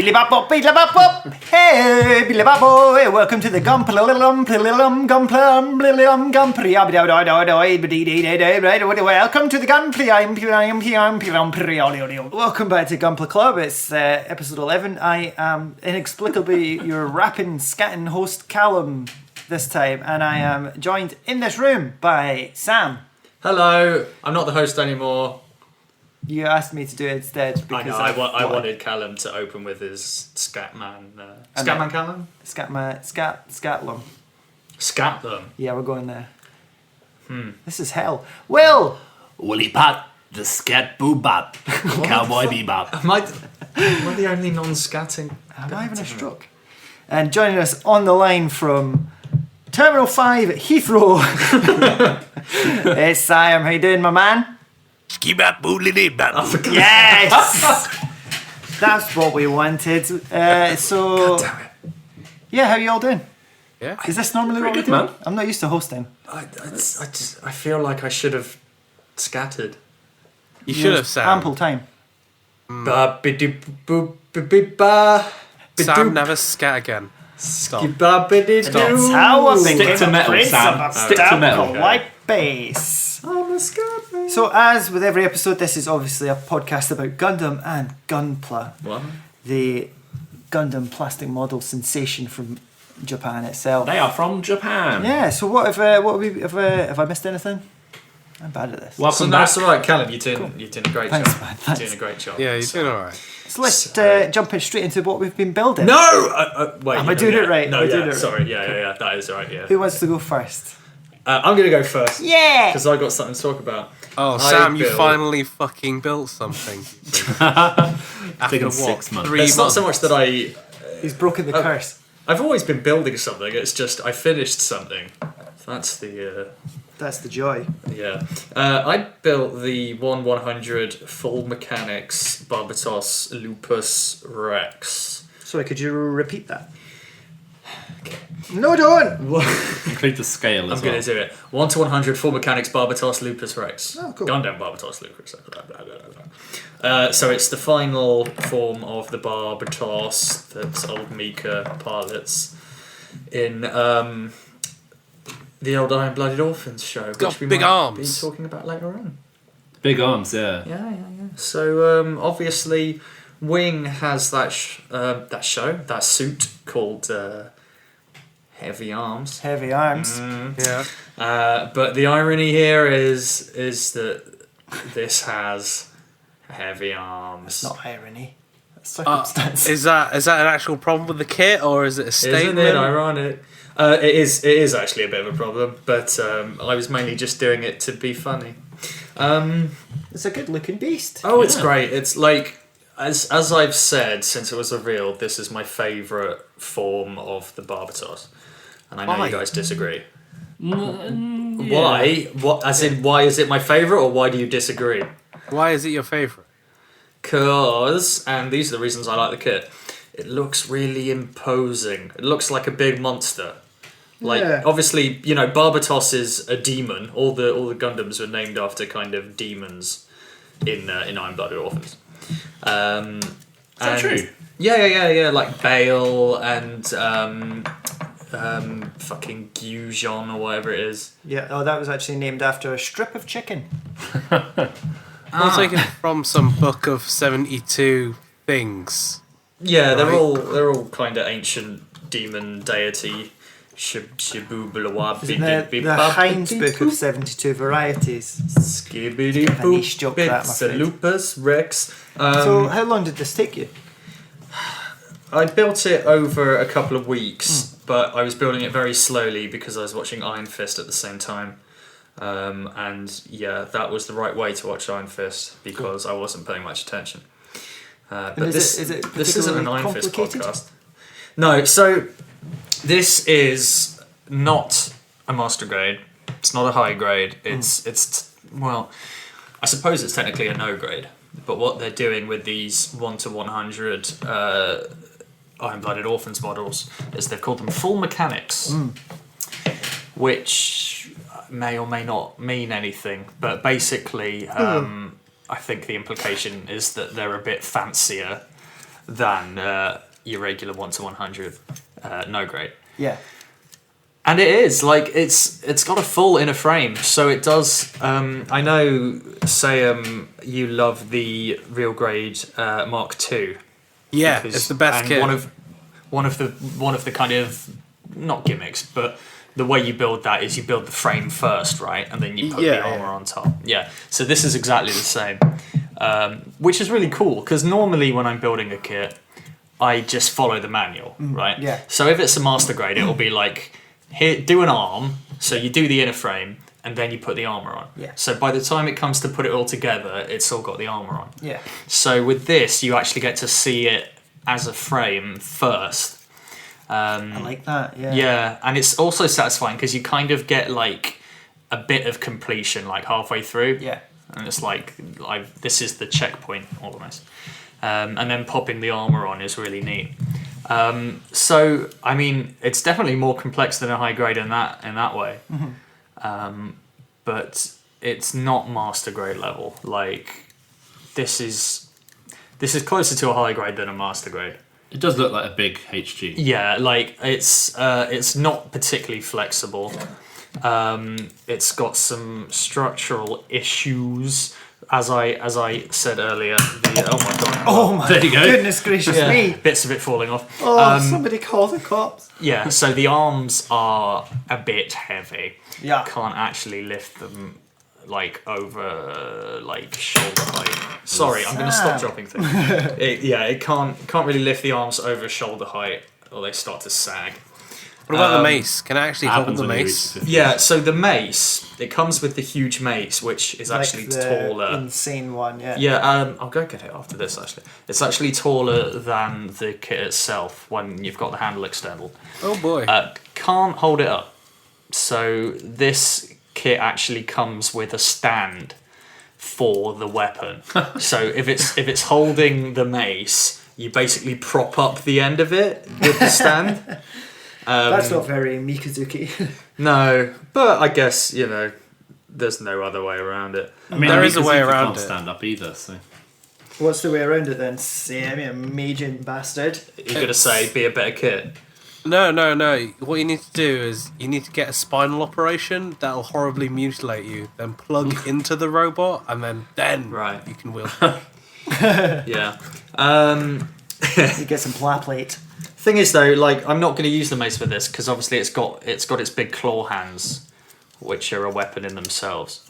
Billy Bop Bop, Billy Bop Bop. Hey, Billy Bop Boy, welcome to the Gunpla Welcome to the Gunpla. Welcome back to Gunpla Club. It's episode 11. I am inexplicably your rapping, scatting host Callum this time, and I am joined in this room by Sam. Hello, I'm not the host anymore. You asked me to do it instead because I wanted Callum to open with his Scatman. Scatman Callum? Scatlum. Scatlam. Yeah, we're going there. This is hell. Will! Willy Pat, the scat boobop, cowboy bebop. Am I the only non-scatting? Am I having a stroke? And joining us on the line from Terminal 5 at Heathrow, it's Sayem. How you doing, my man? Yes! That's what we wanted. So, God damn it. Yeah, how you all doing? Yeah. Is this normally what we do? man. I'm not used to hosting. I feel like I should have scattered. You should have, Sam. Ample time. Sam, never scat again. Stop. That's how I think Stick to metal, Sam. Stick to metal. Like bass. I'm a scat man. So, as with every episode, this is obviously a podcast about Gundam and Gunpla, What? the Gundam plastic model sensation from Japan itself. They are from Japan. Yeah. So, have I missed anything? I'm bad at this. Welcome That's back. all right, Callum. You're doing a great Thanks, job. man. Thanks. You're doing a great job. Yeah, you're doing alright. So let's jump in straight into what we've been building. No! Wait. Am I doing it right? No, Am I doing yeah. it right? Sorry. Yeah. That is right. Yeah. Who wants to go first? I'm gonna go first. Yeah. Because I got something to talk about. Oh, I Sam, you built- finally fucking built something. After Taken what? 6 months. 3 It's months? not so much that He's broken the curse. I've always been building something. It's just I finished something. That's the That's the joy. yeah. I built the 1/100 full mechanics Barbatos Lupus Rex. Sorry, could you repeat that? No, don't. Include the scale as I'm well. gonna do it. 1/100 full mechanics Barbatos Lupus Rex. Oh, cool. Gundam Barbatos Lupus Rex. So it's the final form of the Barbatos that old Mika pilots in the old Iron-Blooded Orphans show, got which we big might arms. be talking about later on. Big arms, yeah. Yeah. So obviously, Wing has that suit called Heavy Arms. Heavy arms. Yeah. But the irony here is that this has heavy arms. It's not irony. That's circumstance. Is that an actual problem with the kit, or is it a statement? Isn't it ironic? It is actually a bit of a problem, but I was mainly just doing it to be funny. It's a good looking beast. Oh, it's great. It's like, as I've said since it was revealed, this is my favourite form of the Barbatos. And I know Why? you guys disagree. Why? What? As in, why is it my favourite, or why do you disagree? Why is it your favourite? Cause, and these are the reasons I like the kit, it looks really imposing. It looks like a big monster. Like, Yeah. obviously, you know, Barbatos is a demon. All the Gundams were named after kind of demons in Iron-Blooded Orphans. Is that true? Yeah. Like Bale and fucking Gujon or whatever it is. Yeah. Oh, that was actually named after a strip of chicken. I'm taken from some book of 72 things. Yeah, they're Right. all kind of ancient demon deity. Shibubalawa. Is it the Heinz book of 72 varieties? Skibbity Kind of a niche joke, that, I'm bits, afraid. Lupus Rex. So, how long did this take you? I built it over a couple of weeks, but I was building it very slowly because I was watching Iron Fist at the same time. And yeah, that was the right way to watch Iron Fist because I wasn't paying much attention. But is this it this isn't an particularly Iron Fist complicated? podcast. No, so this is not a master grade. It's not a high grade. It's well, I suppose it's technically a no grade. But what they're doing with these 1/100 Iron-Blooded Orphans models is they've called them full mechanics, which may or may not mean anything. But basically, I think the implication is that they're a bit fancier than your regular 1 to 100 no grade. Yeah. And it is like it's got a full inner frame, so it does. I know, Sayem, you love the real grade Mark II. Yeah, it's the best kit. One of the kind of not gimmicks, but the way you build that is you build the frame first, right, and then you put the armor on top. Yeah. So this is exactly the same, which is really cool because normally when I'm building a kit, I just follow the manual, right? Yeah. So if it's a master grade, it'll be like, here, do an arm. So you do the inner frame, and then you put the armor on. Yeah. So by the time it comes to put it all together, it's all got the armor on. Yeah. So with this, you actually get to see it as a frame first. I like that. Yeah. Yeah, and it's also satisfying because you kind of get like a bit of completion like halfway through. Yeah. And it's like this is the checkpoint almost. And then popping the armor on is really neat. So I mean, it's definitely more complex than a high grade in that way. But it's not master grade level. Like this is closer to a high grade than a master grade. It does look like a big HG. Yeah, like it's not particularly flexible. It's got some structural issues. As I said earlier, Oh my There you go. goodness gracious me! bits of it falling off. Oh, somebody call the cops. Yeah, so the arms are a bit heavy. Yeah. Can't actually lift them like over like shoulder height. Sorry, I'm gonna stop dropping things. It can't really lift the arms over shoulder height or they start to sag. What about the mace? Can I actually hold Happens the when you reach mace? 50. Yeah, so the mace, it comes with the huge mace, which is Like actually the taller. insane one. Yeah. Yeah, I'll go get it after this actually. It's actually taller than the kit itself when you've got the handle extended. Oh boy. Can't hold it up. So this kit actually comes with a stand for the weapon. So if it's holding the mace, you basically prop up the end of it with the stand. That's not very Mikazuki. No, but I guess, there's no other way around it. I mean, There is a way Mikazuki around can't it. stand up either, so. What's the way around it then? Sam, you major bastard. You're going to say, be a better kit. No. What you need to do is you need to get a spinal operation that'll horribly mutilate you, then plug into the robot, and then Right. you can wield. Yeah. You get some pla plate. Thing is, though, like, I'm not going to use the mace for this, because obviously it's got its big claw hands, which are a weapon in themselves.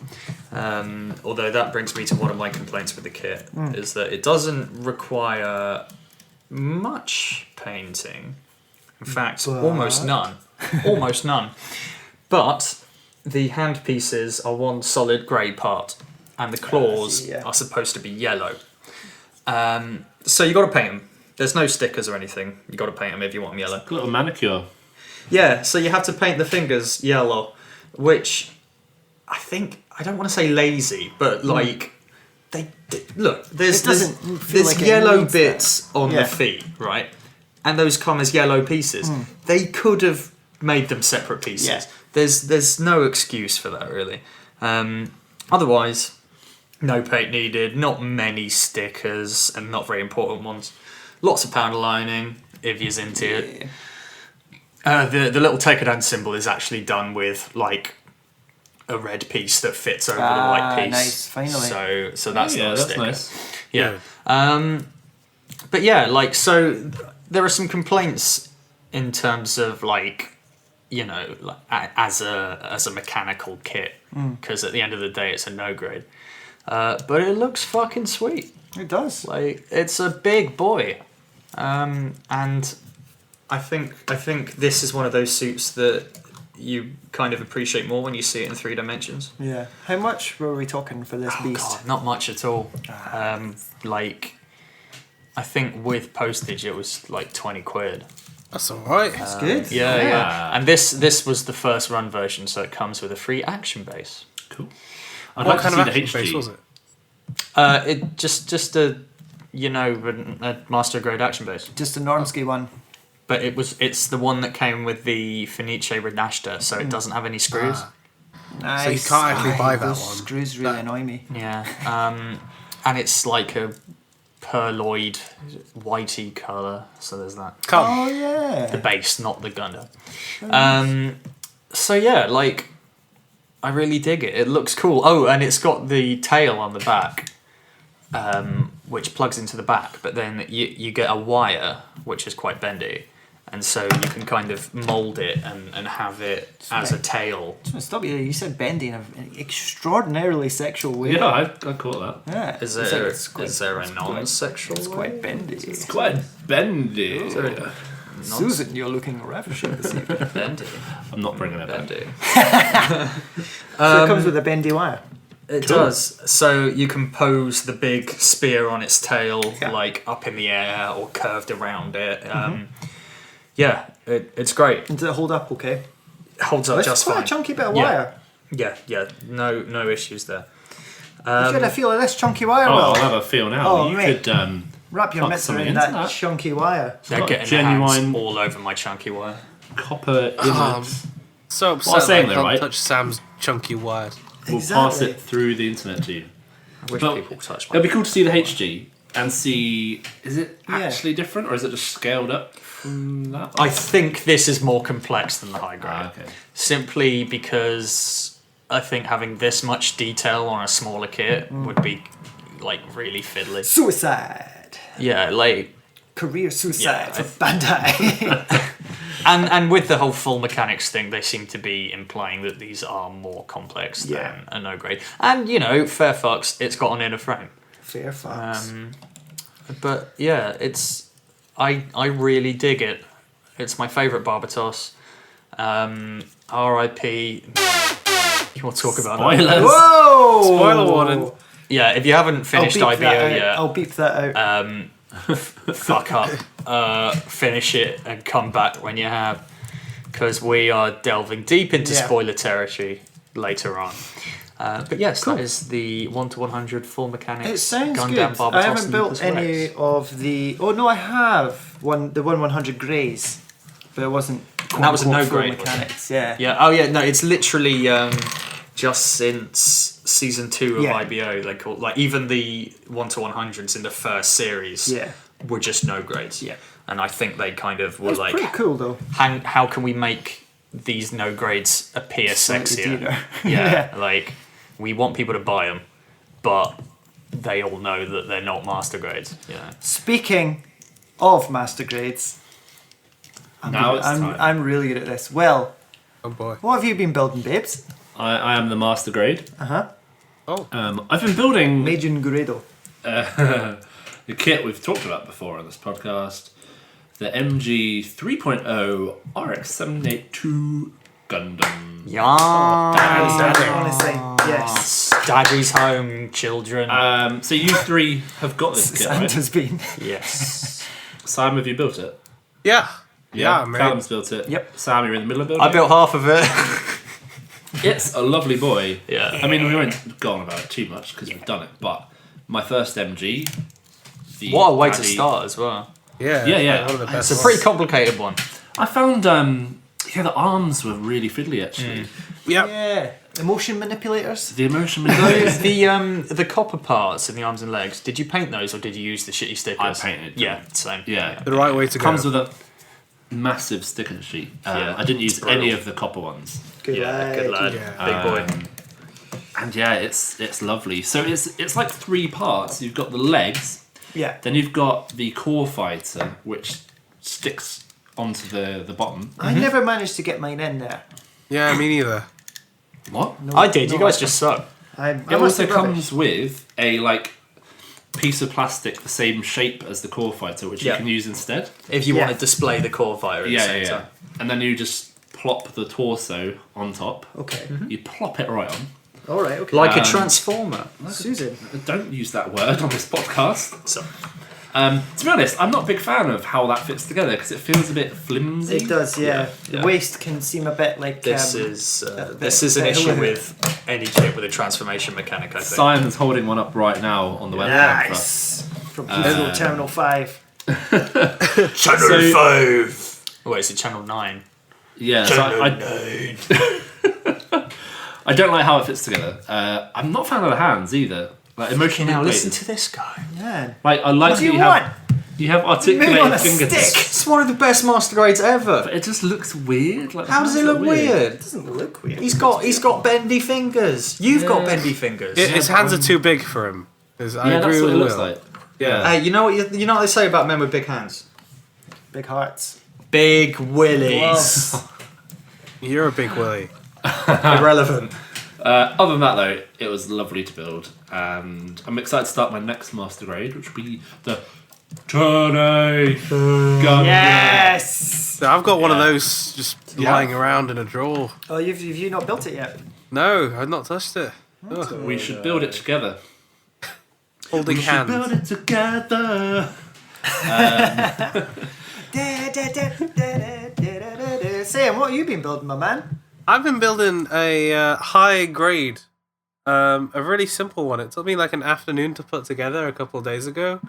Although that brings me to one of my complaints with the kit, is that it doesn't require much painting. In fact, almost none. Almost none. But the hand pieces are one solid grey part, and the claws yeah. are supposed to be yellow. So you got to paint them. There's no stickers or anything. You got to paint them if you want them yellow. A little manicure. Yeah, so you have to paint the fingers yellow, which I don't want to say lazy, but like look. There's It doesn't feel like it yellow needs bits on Yeah. the feet, right? And those come as yellow pieces. They could have made them separate pieces. Yeah. There's no excuse for that really. Otherwise, no paint needed. Not many stickers, and not very important ones. Lots of powder lining if you're into it. The little Tekodan symbol is actually done with like a red piece that fits over the white piece. Nice, finally. So that's not a that's sticker. nice. Yeah. But yeah, like, so there are some complaints in terms of like, like, as a mechanical kit, because at the end of the day it's a no grade. But it looks fucking sweet. It does. Like, it's a big boy. And I think this is one of those suits that you kind of appreciate more when you see it in 3 dimensions. Yeah. How much were we talking for this beast? God, not much at all. Like, I think with postage it was like 20 quid. That's alright. That's good. Yeah. And this was the first run version, so it comes with a free action base. Cool. I'd What like kind to of see the action base HG. was it? It just a master grade action base. Just a Normsky one. But it's the one that came with the Fenice Renashta, so it doesn't have any screws. Nice. So you can't actually buy that those one. Screws really annoy me. Yeah. And it's like a pearloid, whitey colour. So there's that. Come. Oh yeah. The base, not the Gundam. So yeah, like, I really dig it. It looks cool. Oh, and it's got the tail on the back, which plugs into the back, but then you get a wire, which is quite bendy. And so you can kind of mould it and have it as a tail. Stop you. You said bendy in an extraordinarily sexual way. Yeah, I caught that. Yeah. Is It's there, like- it's quite- is there a non-sexual It's quite bendy. It's quite bendy. Susan, you're looking ravishing this evening. bendy? I'm not bringing it back. Bendy. So it comes with a bendy wire. It does. So you can pose the big spear on its tail, Yeah. like up in the air or curved around it. Yeah, it's great. And does it hold up okay? It holds up It's just quite fine. a chunky bit of Yeah. wire. Yeah, no issues there. You get a feel of this chunky wire, Oh, Will. I'll have a feel now. Oh, you mate. could Wrap your Plug mitts something around into that that. chunky wire. They're got getting genuine- their hands all over my chunky wire. copper inlets. So What I upset was saying I though, can't right? touch Sam's chunky wire. We'll pass Exactly. it through the internet to you. I wish But people touched my It'll be cool to see the HG and see, is it Yeah. actually different or is it just scaled up from that? I think this is more complex than the high grade. Okay. Simply because I think having this much detail on a smaller kit would be like really fiddly. Suicide. Yeah, like Career suicide Yeah, for Bandai. and with the whole full mechanics thing, they seem to be implying that these are more complex Yeah. than a no grade. And you know, fair fucks, it's got an inner frame. Fair fucks. But yeah, I really dig it. It's my favourite Barbatos. R.I.P. You want to talk about that? Spoilers! Whoa! Spoiler warning. Yeah, if you haven't finished I'll beep that IBO out. yet, I'll beep that out. fuck up, finish it and come back when you have, because we are delving deep into Yeah. spoiler territory later on. But yes, that is the 1 to 100 full mechanics. It sounds Gundam good. Barbatos I haven't and built Lucas any Rex. of the. Oh no, I have the 1/100 greys, but it wasn't. And that was a quote, no full grade, wasn't it? mechanics. Yeah. Yeah. Oh yeah. No, it's literally just since season 2 of Yeah. IBO. They call like even the 1 to 100s in the first series Yeah. were just no grades. Yeah. And I think they kind of were It's like, pretty cool though. how can we make these no grades appear Slightly sexier? dearer. Yeah, like we want people to buy them, but they all know that they're not master grades. Yeah. Speaking of master grades, Now it's time. I'm really good at this. Well, Oh boy. what have you been building, babes? I am the master grade. Oh. I've been building Majin Guredo. the kit we've talked about before on this podcast, the MG 3.0 RX-782 Gundam. Yeah. Honestly, yes. Daddy's home, children. So you three have got this kit, right? Santa's been. Yes. Sam, have you built it? Yeah. Yeah, man. Callum's built it. Yep. Sam, you're in the middle of building I it? built half of it. It's a lovely boy. Yeah. I mean, we won't go on about it too much because we've done it, but my first MG. The What a way to Daddy- start as well. Yeah. Yeah, yeah. One of the best. It's a pretty complicated one. I found, the arms were really fiddly actually. Yep. Yeah. Emotion manipulators. The emotion manipulation. The copper parts in the arms and legs. Did you paint those or did you use the shitty stickers? I painted them. Yeah, same. Yeah. The right way to go. Comes with a massive sticker sheet. Yeah, I didn't use it's brutal. any of the copper ones. Good Yeah, lad. good lad. Yeah. Big boy. And yeah, it's lovely. So it's like 3 parts. You've got the legs, Yeah. then you've got the core fighter, which sticks onto the bottom. I never managed to get mine in there. Yeah, me neither. What? No, I did. You no, guys just suck. I It must also be rubbish. comes with a piece of plastic the same shape as the core fighter, which Yeah. you can use instead. If you Yeah. want to display the core fire at the Yeah, same yeah, yeah. time. And then you just plop the torso on top. Okay. You plop it right on. All right. Okay. Like a transformer. Susan. Don't use that word on this podcast. So, To be honest, I'm not a big fan of how that fits together because it feels a bit flimsy. It does. Yeah. Yeah. The waist can seem a bit like. this um, is bit- this is an bit issue hula- with any kit with a transformation mechanic, I think. Simon's holding one up right now on the webcam. for us. Nice. From Heathrow Terminal 5. Channel 5! Oh, wait, is it Channel 9? Yeah, so I don't like how it fits together. I'm not a fan of the hands either. Like emotionally Now listen weighted. to this guy. Yeah. Like I like What that do you you want? have Move on articulated a fingers. stick. It's one of the best master grades ever. But it just looks weird. Like, How does it look weird? It doesn't look weird. He's got bendy fingers. You've got bendy fingers. His hands are too big for him. 'Cause I Yeah, agree that's what with it looks Will. like. Yeah. Hey, you know what they say about men with big hands? Big hearts. Big willies. You're a big Willy. Irrelevant. Other than that, though, it was lovely to build, and I'm excited to start my next master grade, which will be the Tourney gun. Yes. So I've got one of Yeah. those just lying around in a drawer. Oh, you've not built it yet. No, I've not touched it. Ugh. We should build it together. Holding We should hands. build it together. Sayem, what have you been building, my man? I've been building a high grade, a really simple one. It took me like an afternoon to put together a couple of days ago.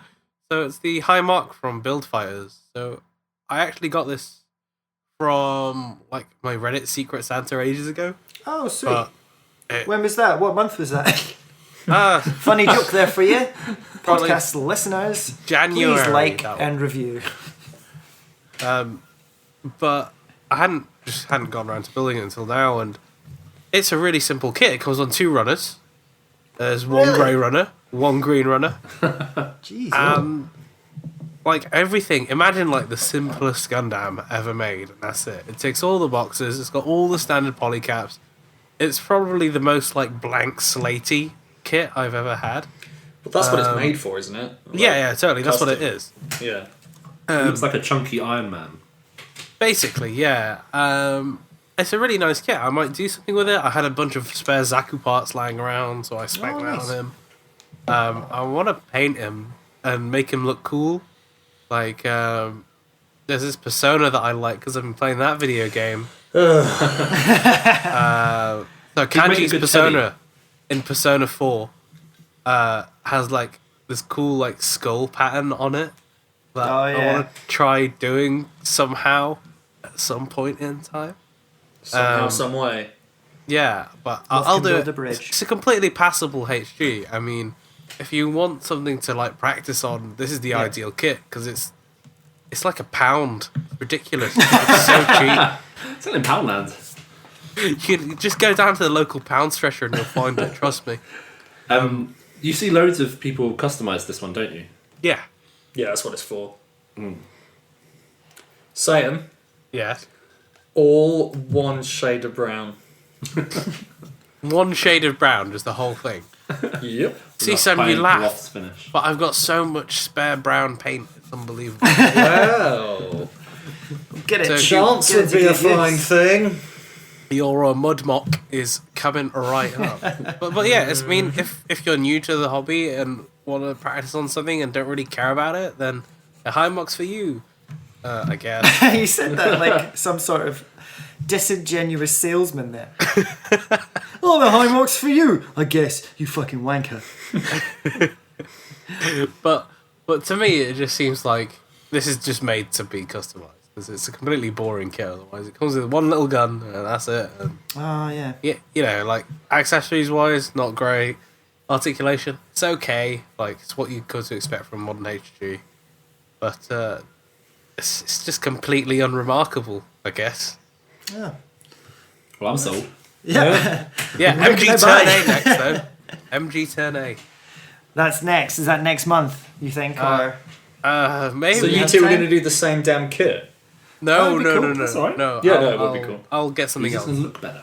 So it's the high mark from Build Fighters. So I actually got this from like my Reddit Secret Santa ages ago. Oh, sweet. But When was that? What month was that? funny Funny joke there for you. Probably Podcast listeners, January. please like that one. and review. But I hadn't gotten around to building it until now, and it's a really simple kit. It comes on 2 runners. There's one Really? grey runner, one green runner. Jeez. Like everything. Imagine like the simplest Gundam ever made, and that's it. It ticks all the boxes. It's got all the standard polycaps. It's probably the most like blank slatey kit I've ever had. But that's what it's made for, isn't it? Like, Yeah, totally. That's what it custom. is. Yeah. It looks like a chunky Iron Man. Basically, yeah. It's a really nice kit. I might do something with it. I had a bunch of spare Zaku parts lying around, so I spec them out nice. on him. I want to paint him and make him look cool. Like, there's this Persona that I like because I've been playing that video game. So make a Kanji's good Persona in Persona 4 has like this cool like skull pattern on it that Oh, I yeah. want to try doing somehow at some point in time. Somehow, some way. Yeah, but Love I'll can do build it. a bridge. It's a completely passable HG. I mean, if you want something to like practice on, this is the ideal kit because it's like £1. Ridiculous. It's so cheap. It's only in Poundland. You can just go down to the local pound stretcher and you'll find it. Trust me. You see loads of people customise this one, don't you? Yeah. Yeah, that's what it's for. Sayem, Yeah. all one shade of brown. One shade of brown, just the whole thing. Yep. See, Not Sam, you playing laugh, Loft's finish. but I've got so much spare brown paint. It's unbelievable. Well, Get it. So- chance Get it would to be a good fine use. thing. Your mud mock is coming right up. But yeah, I mean, if you're new to the hobby and want to practice on something and don't really care about it, then a high mock's for you. I guess. You said that like some sort of disingenuous salesman there. Oh, the high marks for you, I guess. You fucking wanker. But to me, it just seems like this is just made to be customized. It's a completely boring kit. Otherwise, it comes with one little gun and that's it. And Oh yeah. yeah, you know, like accessories wise, not great. Articulation, it's okay. Like it's what you come to expect from modern HG, but it's just completely unremarkable, I guess. Yeah. Well, I'm sold. Yeah. Yeah, Where can I MG buy? Turn A next though. MG Turn A. That's next. Is that next month? You think? Or Maybe. So you have two are time? going to do the same damn kit? No, That'd be no, cool. no, no, That's all right. no. Yeah, I'll- no, it would be I'll- cool. I'll get something It else. doesn't look better.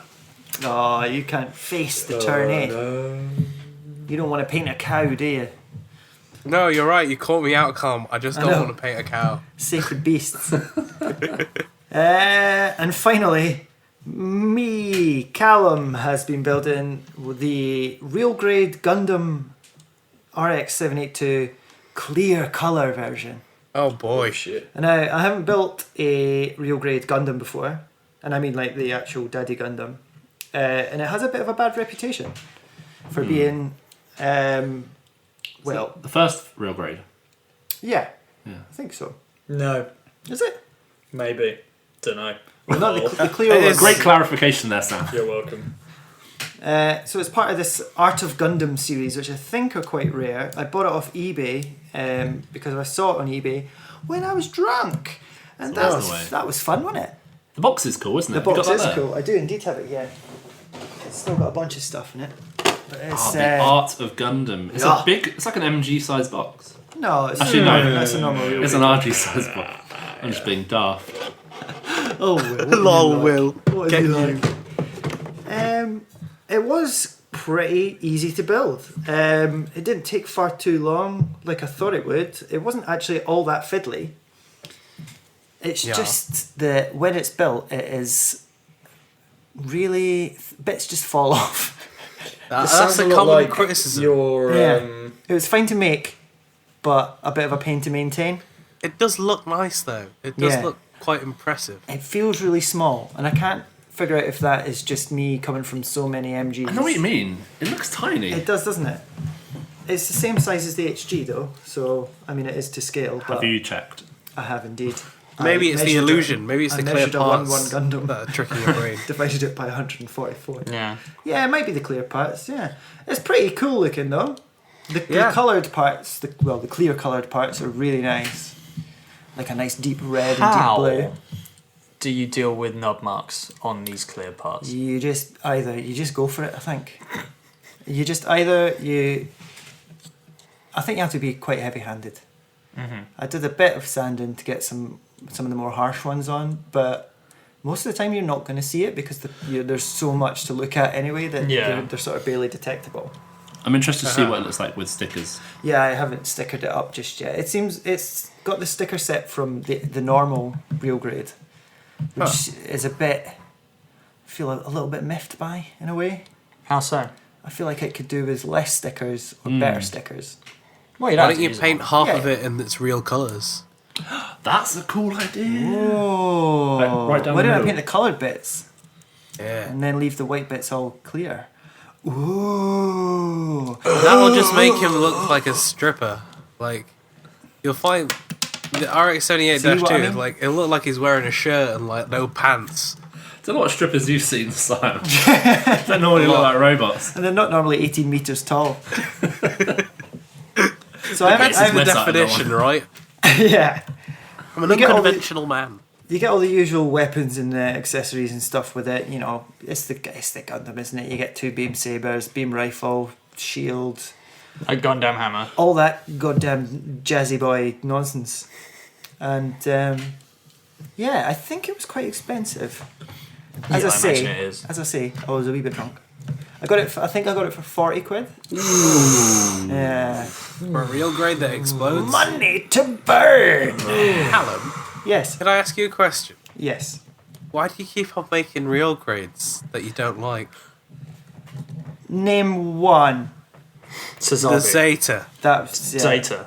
oh, you can't face the turn A. You don't want to paint a cow, do you? No, you're right. You caught me out, Calm. I just I don't know. want to paint a cow. Sacred beasts. And finally, me, Callum, has been building the real grade Gundam RX 782 clear colour version. Oh boy. Shit. And I haven't built a real grade Gundam before, and I mean like the actual Daddy Gundam, and it has a bit of a bad reputation for being, well, The first real grade. yeah, Yeah. I think so. No, Is it? maybe. Don't know. Well, not the clear It one. is- Great clarification there, Sam. You're welcome. So it's part of this Art of Gundam series, which I think are quite rare. I bought it off eBay because I saw it on eBay when I was drunk, and So that's the way. that was fun, wasn't it? The box is cool, isn't it? The box You got is that there? cool. I do indeed have it. Yeah, it's still got a bunch of stuff in it. But it's The Art of Gundam. It's yeah. a big. It's like an MG sized box. no, it's Actually, no. that's a normal. It's an RG sized box. I'm just being daft. Oh, Will. Lol, Will. What is he like? It was pretty easy to build. It didn't take far too long, like I thought it would. It wasn't actually all that fiddly. It's just that when it's built, it is really bits just fall off. That's a common criticism. It was fine to make, but a bit of a pain to maintain. It does look nice though. It does Yeah. look quite impressive. It feels really small, and I can't figure out if that is just me coming from so many MGs. I know what you mean. It looks tiny. It does, doesn't it? It's the same size as the HG though, so I mean it is to scale. But Have you checked? I have indeed. Maybe I it's the measured illusion. Maybe it's I the clear measured a 1-1 parts Gundam. that are tricking your brain. Divided it by 144. Yeah. Yeah, it might be the clear parts. Yeah, it's pretty cool looking though. The Yeah. coloured parts, the clear coloured parts are really nice. Like a nice deep red How and deep blue. do you deal with nub marks on these clear parts? You just go for it. I think. You just I think you have to be quite heavy-handed. Mm-hmm. I did a bit of sanding to get some of the more harsh ones on, but most of the time you're not going to see it because there's so much to look at anyway that Yeah. they're sort of barely detectable. I'm interested to see what it looks like with stickers. Yeah, I haven't stickered it up just yet. It seems it's got the sticker set from the normal real grade, which is a bit. I feel a little bit miffed by in a way. How so? I feel like it could do with less stickers or better stickers. Well, Why don't you paint half Yeah. of it in its real colours? That's a cool idea. Oh, Right down why the don't I middle. paint the coloured bits Yeah. and then leave the white bits all clear? Ooh. That'll just make him look like a stripper. Like, you'll find the RX-78-2, See what I mean? like, it'll look like he's wearing a shirt and, like, no pants. Don't know what strippers you've seen, Simon. Don't normally look like robots. And they're not normally 18 metres tall. So I That's haven't, the website, that definition, right? yeah. I'm an You get all the- unconventional man. You get all the usual weapons and accessories and stuff with it. You know, it's the Gundam, isn't it? You get 2 beam sabers, beam rifle, shield, A Gundam hammer. all that goddamn jazzy boy nonsense. And yeah, I think it was quite expensive. As Yeah, I I say, imagine it is. I was a wee bit drunk. I think I got it for 40 quid. Yeah. For a real grade that explodes. Money to burn. Callum, Yes. can I ask you a question? Yes. Why do you keep on making real grades that you don't like? Name one. The Suzabi. Zeta. That was yeah. Zeta.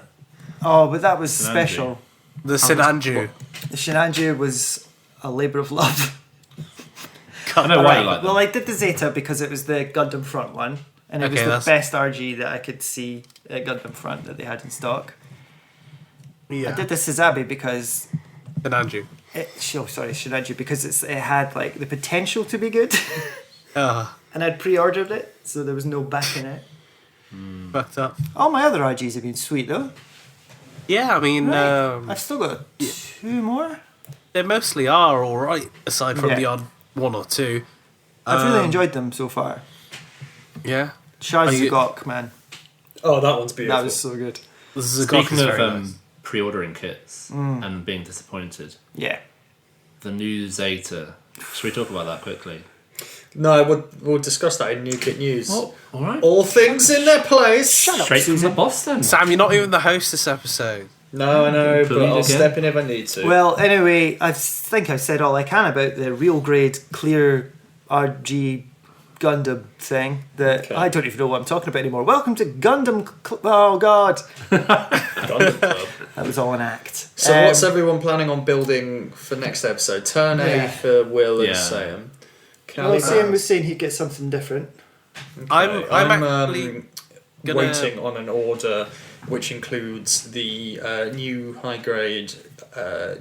Oh, but that was Sinanju. special. The Sinanju. The Shinanju was a labour of love. I know why Alright, you like them. well, I did the Zeta because it was the Gundam Front one, and it Okay, was that's- the best RG that I could see at Gundam Front that they had in stock. Yeah. I did the Suzabi because Sinanju. Shinanju because it had like the potential to be good, Ah, and I'd pre-ordered it, so there was no backing it. fucked up. All my other RGs have been sweet though. Yeah, I mean, Right. I've still got 2 more. they mostly are alright, aside from Yeah. the odd 1 or 2. I've really Um, enjoyed them so far. Yeah. Shaz Are you- Zugok, man, Oh, that one's beautiful. that was so good. The Zugok Speaking is of very nice. pre-ordering kits and being disappointed, Yeah. the new Zeta. Should we talk about that quickly? No, we'll discuss that in New Kit News. Oh, all right. All things in their place. Shut up, Straight from Susan. the boss then. Sam, you're not even the host this episode. No, I know, but Please I'll again. step in if I need to. Well, anyway, I think I've said all I can about the real grade clear RG Gundam thing that Okay. I don't even know what I'm talking about anymore. Welcome to Gundam. Oh God, Gundam Club. that was all an act. So what's everyone planning on building for next episode? Turn A Yeah. for Will and Yeah. Sayem. Well, Sam was saying he'd get something different. I'm actually gonna- waiting on an order which includes the new high grade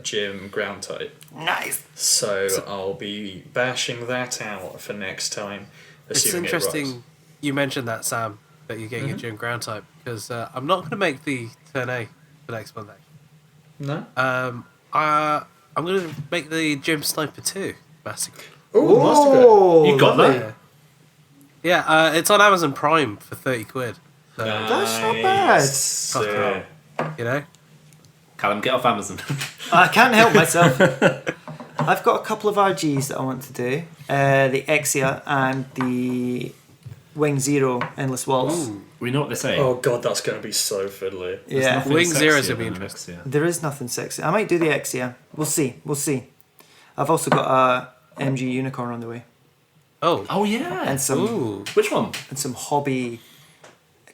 gym ground type. Nice. So I'll be bashing that out for next time. It's assuming it interesting rocks. you mentioned that, Sam, that you're getting into in ground type, because I'm not going to make the turn A for next month, actually. No. I'm going to make the Gym Sniper 2 Massacre. Oh, Master Grade. You got lovely. that? Yeah, it's on Amazon Prime for 30 quid. So, That's not bad. Sick. you know? Callum, get off Amazon. I can't help myself. I've got a couple of RGs that I want to do. The Exia and the Wing Zero Endless Waltz. We know what they say. Oh god, that's going to be so fiddly. There's Yeah. nothing Wing Zero's sexier would be than interesting. Alexia. There is nothing sexy. I might do the Exia. We'll see. I've also got a MG Unicorn on the way. Oh. Oh yeah. And some Ooh. Which one? and some hobby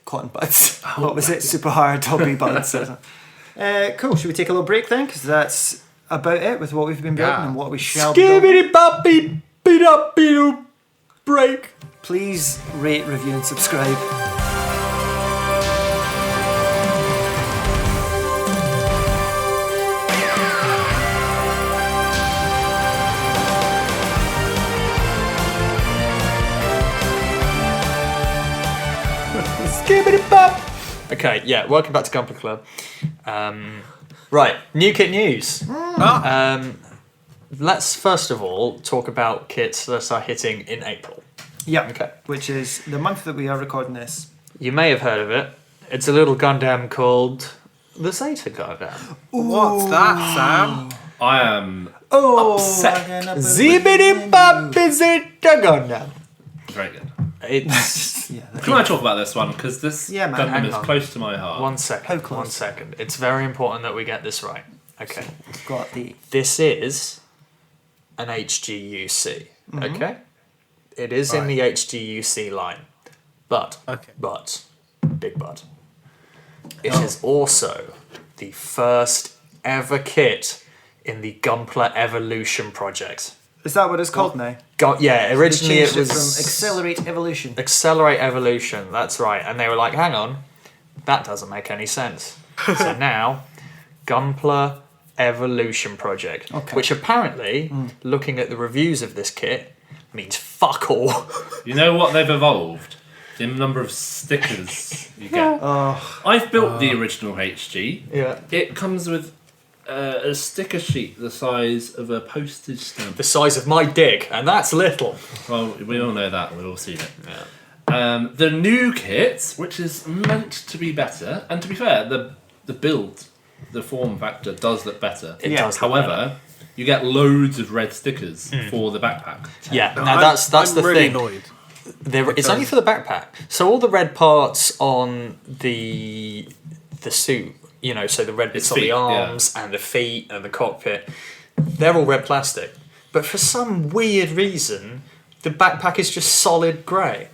cotton buds. What was it? Super hard hobby buds. Cool. Should we take a little break then? Because that's about it with what we've been building Yeah. and what we shall be building. Skibbity boppy beat up beat break. Please rate, review, and subscribe. Skibbity bop. Okay, yeah, welcome back to Gunpla Club. Right, new kit news. Let's first of all talk about kits that are hitting in April. Yeah. Okay. Which is the month that we are recording this. You may have heard of it. It's a little Gundam called the Zeta Gundam. What's that, Sam? I am Upset. Zibbity boppy Zeta Gundam. very good. It's Yeah. Can I talk about this one? Because this Yeah, man, Gundam hang is on. close to my heart. one second. How close? 1 second. It's very important that we get this right. Okay. We've got the This is an HGUC. Okay? It is in the HGUC line. But, Okay. big but, it is also the first ever kit in the Gunpla Evolution project. Is that what it's called now? Yeah, They originally changed it was from Accelerate Evolution. Accelerate Evolution, that's right. And they were like, hang on, that doesn't make any sense. So now, Gunpla Evolution Project, Okay. which apparently, looking at the reviews of this kit, means fuck all. You know what they've evolved? The number of stickers you get. I've built the original HG. Yeah. It comes with a sticker sheet the size of a postage stamp. The size of my dick, and that's little. Well, we all know that. We've all seen it. The new kit, which is meant to be better, and to be fair, the build, the form factor does look better. It Yeah. does. look However, better. you get loads of red stickers for the backpack. Yeah, No, now that's I'm the really thing. annoyed. It's only for the backpack. So all the red parts on the suit, you know, so the red bits Its on the feet, arms and the feet and the cockpit, they're all red plastic. But for some weird reason, the backpack is just solid grey.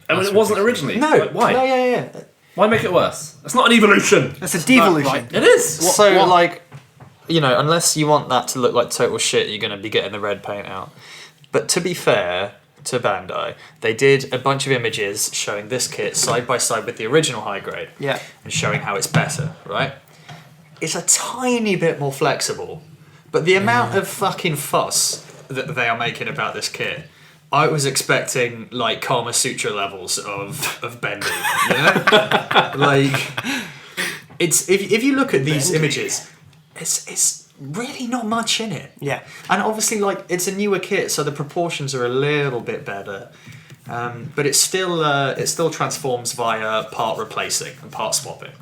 I mean, it wasn't originally. No, Like, why? No, yeah. Why make it worse? It's not an evolution. That's a devolution. right. It is. So like, you know, unless you want that to look like total shit, you're going to be getting the red paint out. But to be fair to Bandai, they did a bunch of images showing this kit side by side with the original high grade. Yeah. And showing how it's better, right? It's a tiny bit more flexible, but the amount of fucking fuss that they are making about this kit, I was expecting like Kama Sutra levels of bendy, you know? Like, it's if you look at these images, it's really not much in it. Yeah. And obviously, like, it's a newer kit, so the proportions are a little bit better. But it still transforms via part replacing and part swapping.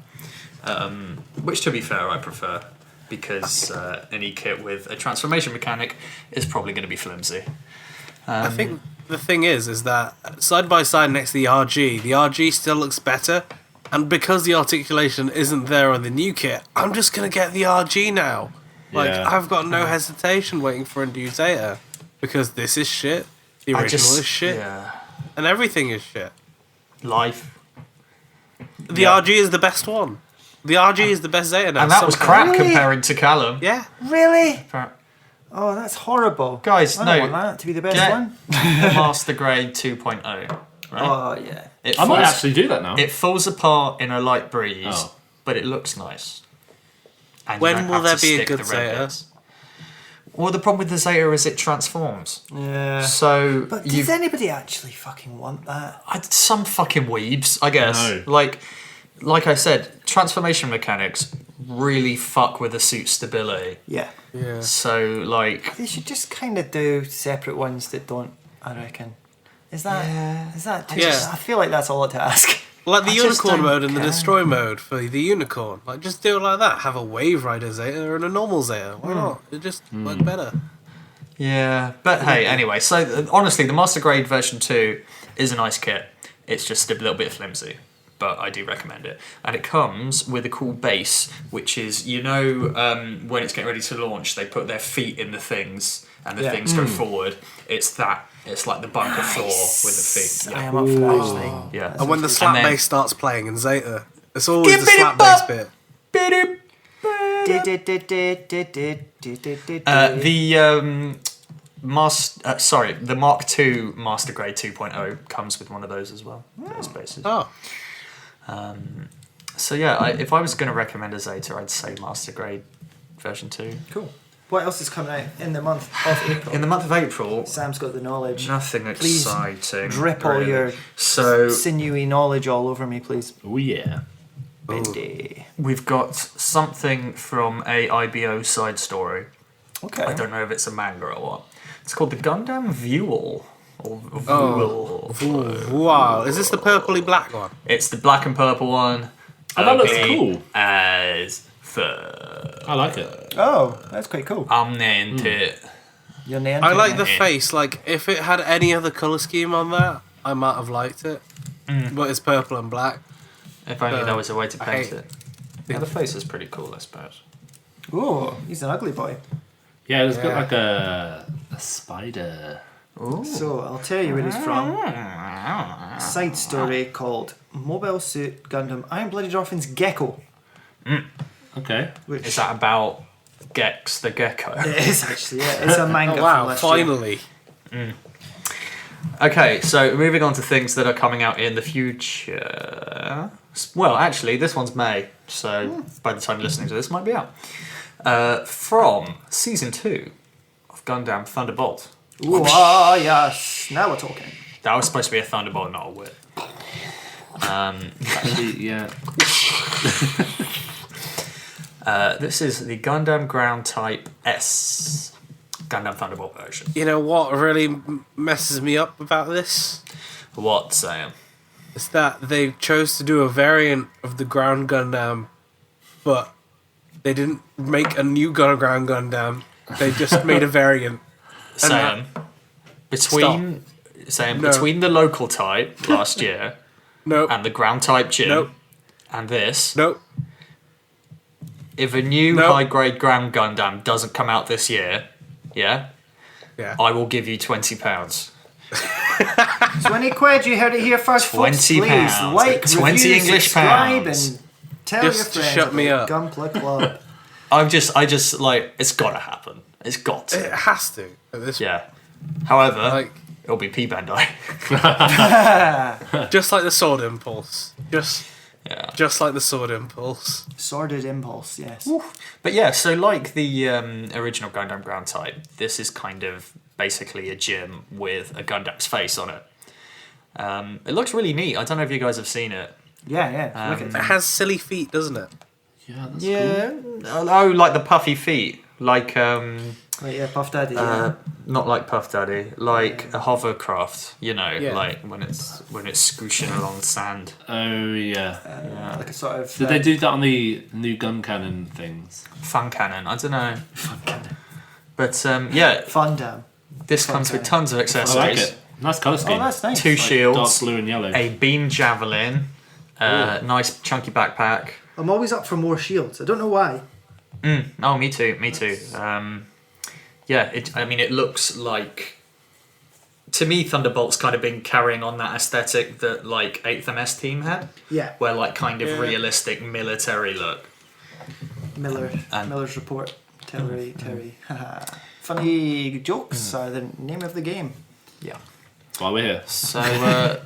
Which, to be fair, I prefer, because any kit with a transformation mechanic is probably going to be flimsy. I think the thing is that side by side next to the RG still looks better, and because the articulation isn't there on the new kit, I'm just gonna get the RG now. Like, Yeah. I've got no hesitation waiting for a new Zeta, because this is shit, the original is shit, Yeah. and everything is shit. Life. The RG is the best one. The RG is the best Zeta now. And that was somehow. crap Really? comparing to Callum. Yeah. Really? Oh, that's horrible. Guys, I no. don't want that to be the best Get one. the Master Grade 2.0. Right? Oh, yeah. It I might falls- actually do that now. It falls apart in a light breeze, Oh. but it looks nice. And you When don't will have there to be a stick good the red Zeta? bits. Well, the problem with the Zeta is it transforms. Yeah. So But does anybody actually fucking want that? some fucking weebs, I guess. No. Like I said, transformation mechanics really fuck with the suit's stability. Yeah. Yeah. So like, They should just kind of do separate ones that don't, I reckon. Is that too... Yeah. I feel like that's a lot to ask. Like the I just unicorn don't mode and the care. destroy mode for the unicorn. Like, just do it like that. Have a wave rider Zeta and a normal Zeta. Why not? It just work better. yeah. But hey, anyway. So honestly, the Master Grade version 2 is a nice kit. It's just a little bit flimsy, but I do recommend it. And it comes with a cool base, which is, when it's getting ready to launch, they put their feet in the things, and the things go forward. It's that. It's like the bunker floor with the feet. I Yeah. am up for that, actually. Yeah. And when the slap And then- bass starts playing in Zeta, it's always the slap bass bit. The Mark II Master Grade 2.0 comes with one of those as well. Those bases. Oh, So yeah, if I was going to recommend a Zeta, I'd say Master Grade version 2. Cool. What else is coming out in the month of April? In the month of April, Sam's got the knowledge. nothing Please exciting. drip all really. your So sinewy knowledge all over me, please. Oh yeah. Bendy. we've got something from a IBO side story. Okay. I don't know if it's a manga or what. It's called the Gundam Vuel. Or Oh. Vuel. Wow. Is this the purpley black one? It's the black and purple one. Oh, that looks Ugly cool. as fuck. I like it. Oh, that's quite cool. I'm into it. Your name. I like the Yeah. face. Like, if it had any other colour scheme on that, I might have liked it. But it's purple and black. If only there was a way to I paint hate- it. Yeah, the face is pretty cool, I suppose. Oh, he's an ugly boy. Yeah, it's got Yeah. like a spider. Ooh. So I'll tell you where he's from. Side story called Mobile Suit Gundam Iron-Blooded Orphans Gecko. Okay. Which Is that about Gex the gecko? It is actually, yeah. It's a manga Oh, wow, from last year. finally. Okay, so moving on to things that are coming out in the future. Well, actually, this one's May, so by the time you're listening to this, it might be out. From Season 2 of Gundam Thunderbolt. Ooh, ah, yes. Now we're talking. That was supposed to be a Thunderbolt, not a whip. Actually, yeah. This is the Gundam Ground Type S Gundam Thunderbolt version. You know what really messes me up about this? What, Sam? Is that they chose to do a variant of the Ground Gundam, but they didn't make a new Ground Gundam. They just made a variant. Sam, between No. between the local type last year Nope. and the ground type gym Nope. and this, Nope. if a new Nope. high grade ground Gundam doesn't come out this year, yeah, Yeah. I will give you £20. 20 quid, you heard it here first, folks. £20. Please like, 20 review, English subscribe, pounds. and tell Just your to friends shut me about up. Gunpla Club. I just like, it's gotta happen. It's got to. It has to. At this Yeah. However, Like, it'll be P Bandai. just like the Sword Impulse. Yeah. Just like the Sword Impulse. Sordid impulse, yes. But yeah, so like the original Gundam ground type, this is kind of basically a gym with a Gundam's face on it. It looks really neat. I don't know if you guys have seen it. Yeah, look at It has silly feet, doesn't it? Yeah, that's Yeah. Oh, like the puffy feet. Like, Right, yeah, Puff Daddy. Yeah. not like Puff Daddy, like a hovercraft, you know, Yeah. like when it's scooshing along sand. cool. Oh, yeah. Like a sort of. Did they do that on the new gun cannon things? Fun cannon, I don't know. Fun cannon. But yeah, Fundam. this Fun comes with cannon. tons of I accessories. like it. Nice colour scheme. Oh, that's nice. Two Like shields, dark blue and yellow. a beam javelin, nice chunky backpack. I'm always up for more shields. I don't know why. Oh, me too. Yeah, it looks like... To me, Thunderbolt's kind of been carrying on that aesthetic that, like, 8th MS Team had. Yeah, Where, like, kind of Yeah. realistic military look. Miller's report. Terry. Haha. Funny jokes are the name of the game. Yeah. While we're here. So,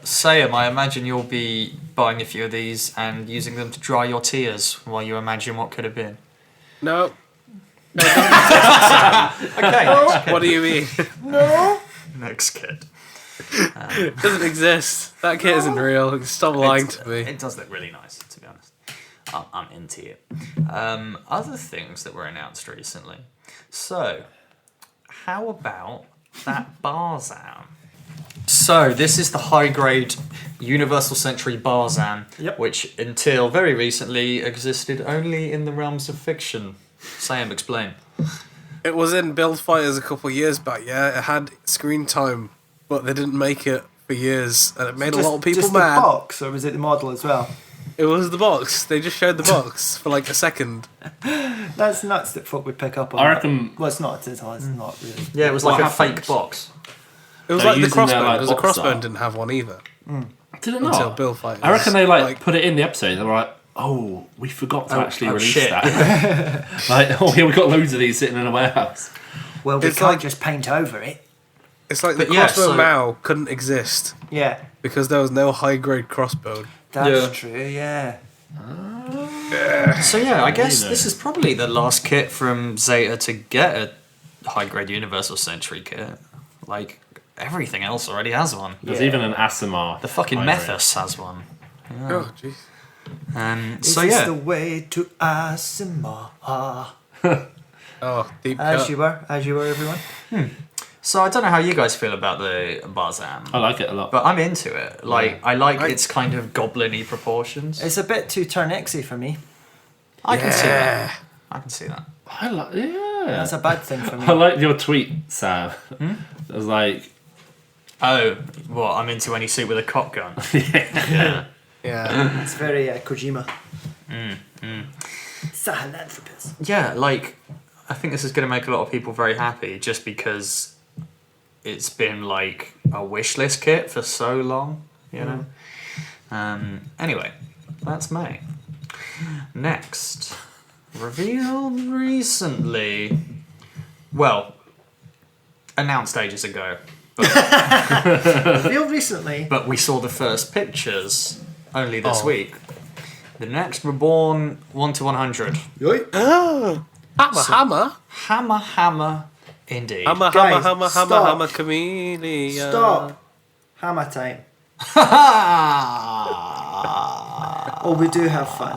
Sayem, I imagine you'll be buying a few of these and using them to dry your tears while you imagine what could have been. No. Okay, What do you mean? next kit. It doesn't exist. That kit isn't real. Stop lying to me. It does look really nice, to be honest. I'm into it. Other things that were announced recently. So, how about that Barzan? So, this is the high-grade Universal Century Barzan, Yep. which until very recently existed only in the realms of fiction. Sayem, explain. It was in Build Fighters a couple of years back, yeah. It had screen time, but they didn't make it for years, and it made a lot of people just mad. the box, or was it the model as well? It was the box. They just showed the box for like a second. That's nuts that folk would pick up on. I that. reckon- Well, it's not. It's not really. Yeah, it was What like a happened? fake box. It was They're like the using their, crossbone, like, because the box crossbone art. didn't have one either. Did it Until not? Build Fighters. I reckon they put it in the episode. They were like, "Oh, we forgot to actually release shit. that." Like, oh yeah, we got loads of these sitting in a warehouse. Well, we It's can't like- just paint over it. It's like the But yeah, crossbow so- Mao couldn't exist Yeah, because there was no high grade crossbow. that's Yeah. true. Yeah. So yeah, I guess know. this is probably the last kit from Zeta to get a high-grade Universal Century kit. Like, everything else already has one. There's Yeah. even an Asimar. The fucking hybrid. Methus has one. Oh, jeez. This So is yeah, the way to Asimar. Oh, deep As cut. you were, everyone. so I don't know how you guys feel about the Barzan, I like it a lot. but I'm into it. Like, I like I- its kind of goblin-y proportions. It's a bit too Turnexy for me. I can see that. I can see that. I like, yeah. That's a bad thing for me. I like your tweet, Sam. It was like, Oh, what? I'm into any suit with a cop gun. Yeah. It's very Kojima. Sahelanthropus. Yeah, like, I think this is going to make a lot of people very happy just because it's been like a wish list kit for so long, you know? Anyway, that's May. Next, revealed recently, well, announced ages ago, Revealed recently. but we saw the first pictures only this Oh. week. The next Reborn 1 to 100. Hammer. Hammer, indeed. Hammer, Guys, hammer, stop. Kamille. Stop. Hammer time. Oh, we do have fun.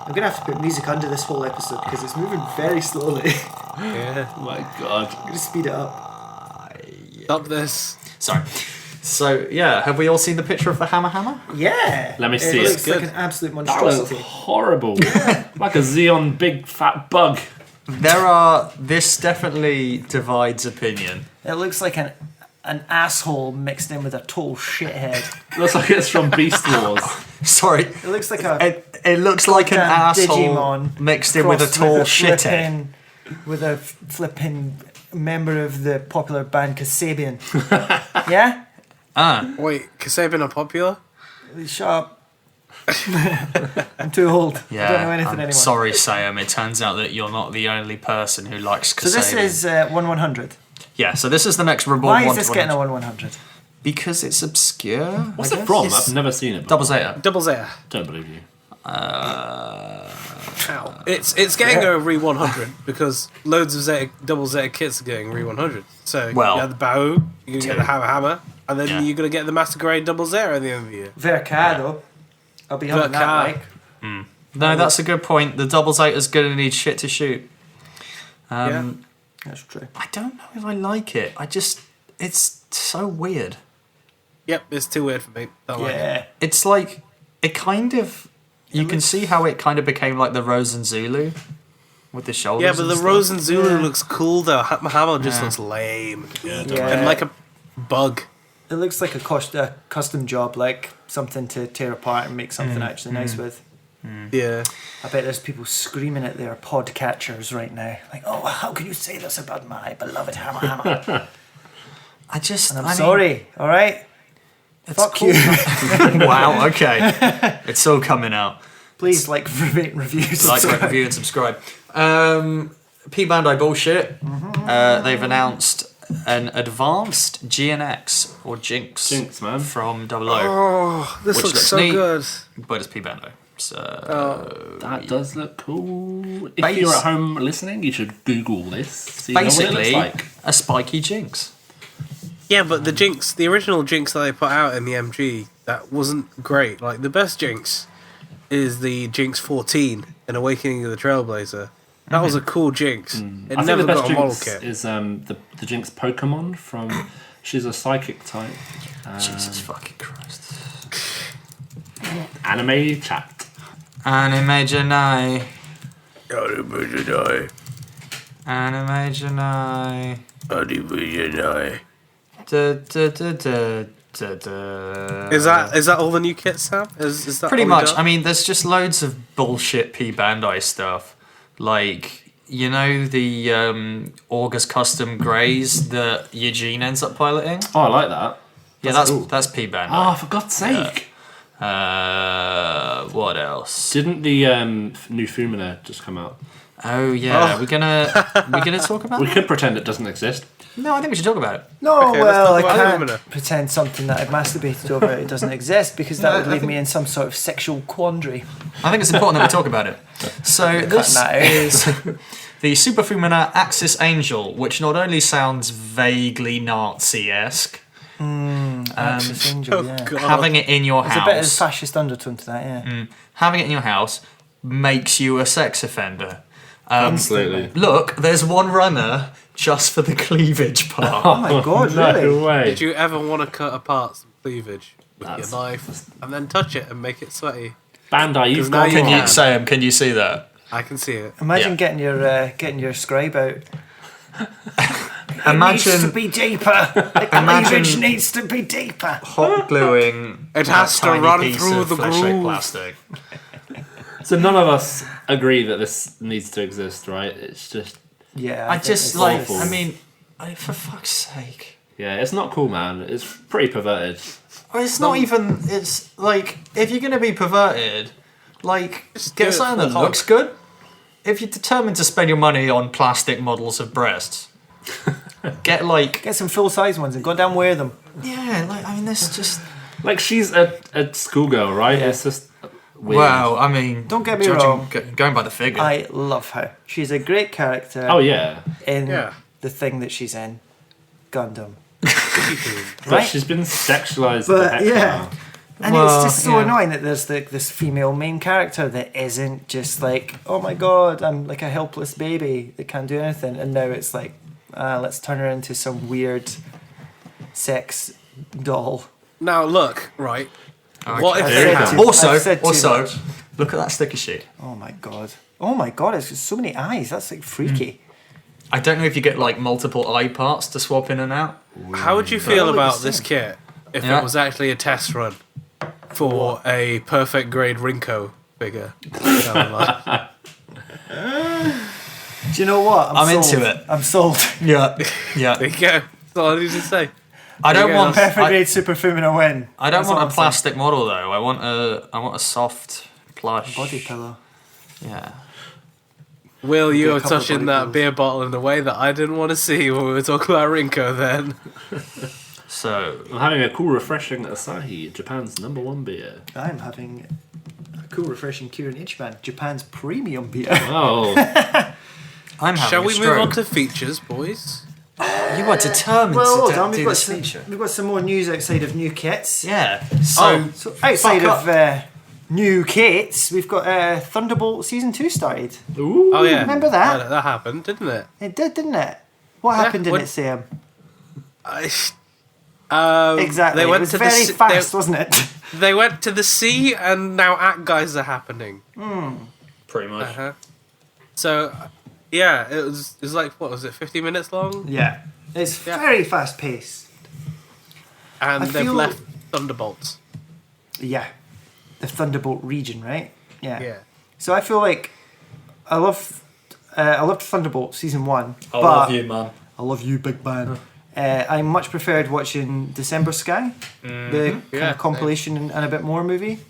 I'm gonna have to put music under this whole episode because it's moving very slowly. Yeah. oh my god. I'm gonna speed it up. Stop this. Sorry. So, yeah, have we all seen the picture of the hammer? Yeah. Let me see It it. looks like Good. an absolute That looks monstrosity. horrible. Like a Xeon big fat bug. This definitely divides opinion. It looks like an asshole mixed in with a total shithead. Looks like it's from Beast Wars. Sorry. It looks like a It looks like an goddamn asshole Digimon mixed in with a crossed tall a shithead. flippin- With a flipping member of the popular band Kasabian. Yeah? Wait, Kasabian are popular? Shut up. I'm too old. Yeah, I don't know anything I'm anymore. sorry, Sayem. It turns out that you're not the only person who likes Kasabian. So this is 1/100. Yeah, so this is the next Reborn Why 1 is this to getting a 100. 1/100? Because it's obscure. What's I it guess from? it's I've never seen it before. Double Zeta. Double Zeta. Don't believe you. Ow. It's getting a re 100 because loads of double Zeta kits are getting re 100. So Well, you have the bow, you're gonna get the hammer, and then Yeah. you're gonna get the Master Grade double Zeta at the end of the year. Vercado. I'll be having that Verca. like. No, that's a good point. The Double Zeta's going to need shit to shoot. Yeah. That's true. I don't know if I like it. It's so weird. Yep, it's too weird for me. Don't like it. Yeah. It's like, it kind of, you can see how it kind of became like the Rose and Zulu with the shoulders. Yeah, but and the stuff. Rose and Zulu Yeah. looks cool though. Hammer just Yeah. looks lame. Yeah. And like a bug. It looks like a custom job, like something to tear apart and make something actually nice with. Yeah. I bet there's people screaming at their podcatchers right now. Like, oh, how can you say this about my beloved hammer? I just, And I'm I mean, sorry, alright? it's Fuck cool. you. Wow, okay. It's all coming out. Please like, rate, review, Like, subscribe. rate, review, and subscribe. P Bandai bullshit. They've announced an advanced GNX or Jinx, Jinx, man. from 00. Oh, this Which looks looks so neat. good. But it's P Bandai. So That does look cool. If you're at home listening, you should Google this. See basically, what it looks like. a spiky jinx. Yeah, but the original Jinx that they put out in the MG, that wasn't great. Like, the best Jinx is the Jinx 14 in Awakening of the Trailblazer. That was a cool Jinx. It I think never the best got a model Jinx kit. is the Jinx Pokemon from. She's a psychic type. Jesus fucking Christ. Anime chat. Anime Janai. Anime Janai. Da, da, da, da, da, da. Is that all the new kits, Sam? Is that Pretty all we much. got? I mean, there's just loads of bullshit P Bandai stuff. Like, you know, the August Custom Greys that Eugene ends up piloting? Oh, I like that. Yeah, that's P Bandai. Oh, for God's sake! What else? Didn't the new Fumina just come out? Oh yeah, we're gonna talk about We it? could pretend it doesn't exist. No, I think we should talk about it. No, Okay, well, I let's talk about can't Lumina. pretend something that I've masturbated over it doesn't exist because that would leave me in some sort of sexual quandary. I think it's important that we talk about it. So this that out. is the Super Fumina Axis Angel, which not only sounds vaguely Nazi-esque, Axis Angel, yeah. God. having it in your There's a bit of house, fascist undertone to that, yeah. having it in your house makes you a sex offender. Absolutely. Look, there's one runner just for the cleavage part. Oh my god, really? No way. Did you ever want to cut apart some cleavage with That's- your knife and then touch it and make it sweaty? Bandai, you've now got you Can you, Yeah. Sayem, can you see that? I can see it. Imagine Yeah. getting your scribe out. It needs to Imagine be deeper. The Imagine- cleavage needs to be deeper. hot gluing It has to tiny run piece through of the flesh-shaped groove. plastic. So none of us agree that this needs to exist, right? It's just, Yeah. I think just it's like. awful. I mean, for fuck's sake. yeah, it's not cool, man. It's pretty perverted. Well, it's not even. It's like if you're gonna be perverted, like Just do get it something for that looks good. If you're determined to spend your money on plastic models of breasts, get like Get some full size ones and go down and wear them. yeah. Like I mean, this just Like, she's a schoolgirl, right? It's just weird. wow. I mean, Don't get me judging- wrong. Going by the figure, I love her. She's a great character Oh, yeah. in Yeah. the thing that she's in, Gundam. But Right? she's been sexualized. But, the heck yeah. now. And Well, it's just so yeah. annoying that there's this female main character that isn't just like, oh my god, I'm like a helpless baby that can't do anything. And now it's like, let's turn her into some weird sex doll. Now look, right. Okay. What if I've they said had- too- Also, I've said too also, much. look at that sticker sheet. Oh my god. Oh my god, it's got so many eyes. That's like freaky. I don't know if you get like multiple eye parts to swap in and out. How would you They feel all look about the this same. kit if Yeah. it was actually a test run for a perfect grade Rinko figure? Do you know what? I'm sold. into it. I'm sold. Yeah, yeah. There you go. That's all I need to say. I don't Yeah, want. Perfect I, grade Super Fumina win. I don't That's want all a I'm saying. plastic model though. I want a soft plush Body pillow. Yeah. Will, you Get a were couple of touching body that pillows. beer bottle in a way that I didn't want to see when we were talking about Rinko then. So I'm having a cool, refreshing Asahi, Japan's #1 beer. I'm having a cool, refreshing Kirin Ichiban, Japan's premium beer. Oh, I'm having Shall a we stroke. move on to features, boys? You are determined Well, to hold on, do we've got, this some, feature. we've got some more news outside of new kits. Yeah. So So outside fuck of new kits, we've got Thunderbolt Season 2 started. ooh. Oh yeah, Remember that? That happened, didn't it? It did, didn't it? What Yeah, happened in what- it, Sam? They Exactly. went it was to very the fast, wasn't it? They went to the sea, and now act guys are happening. pretty much. Uh-huh. So, yeah, it was like what was it, 50 minutes long, Yeah. It's Yeah. very fast paced. and I they've feel- left Thunderbolts. Yeah. The Thunderbolt region, right? Yeah. Yeah. So I feel like I loved Thunderbolt Season 1. I but love you, man. I love you, big man. I much preferred watching December Sky, the kind Yeah, of compilation and a bit more movie.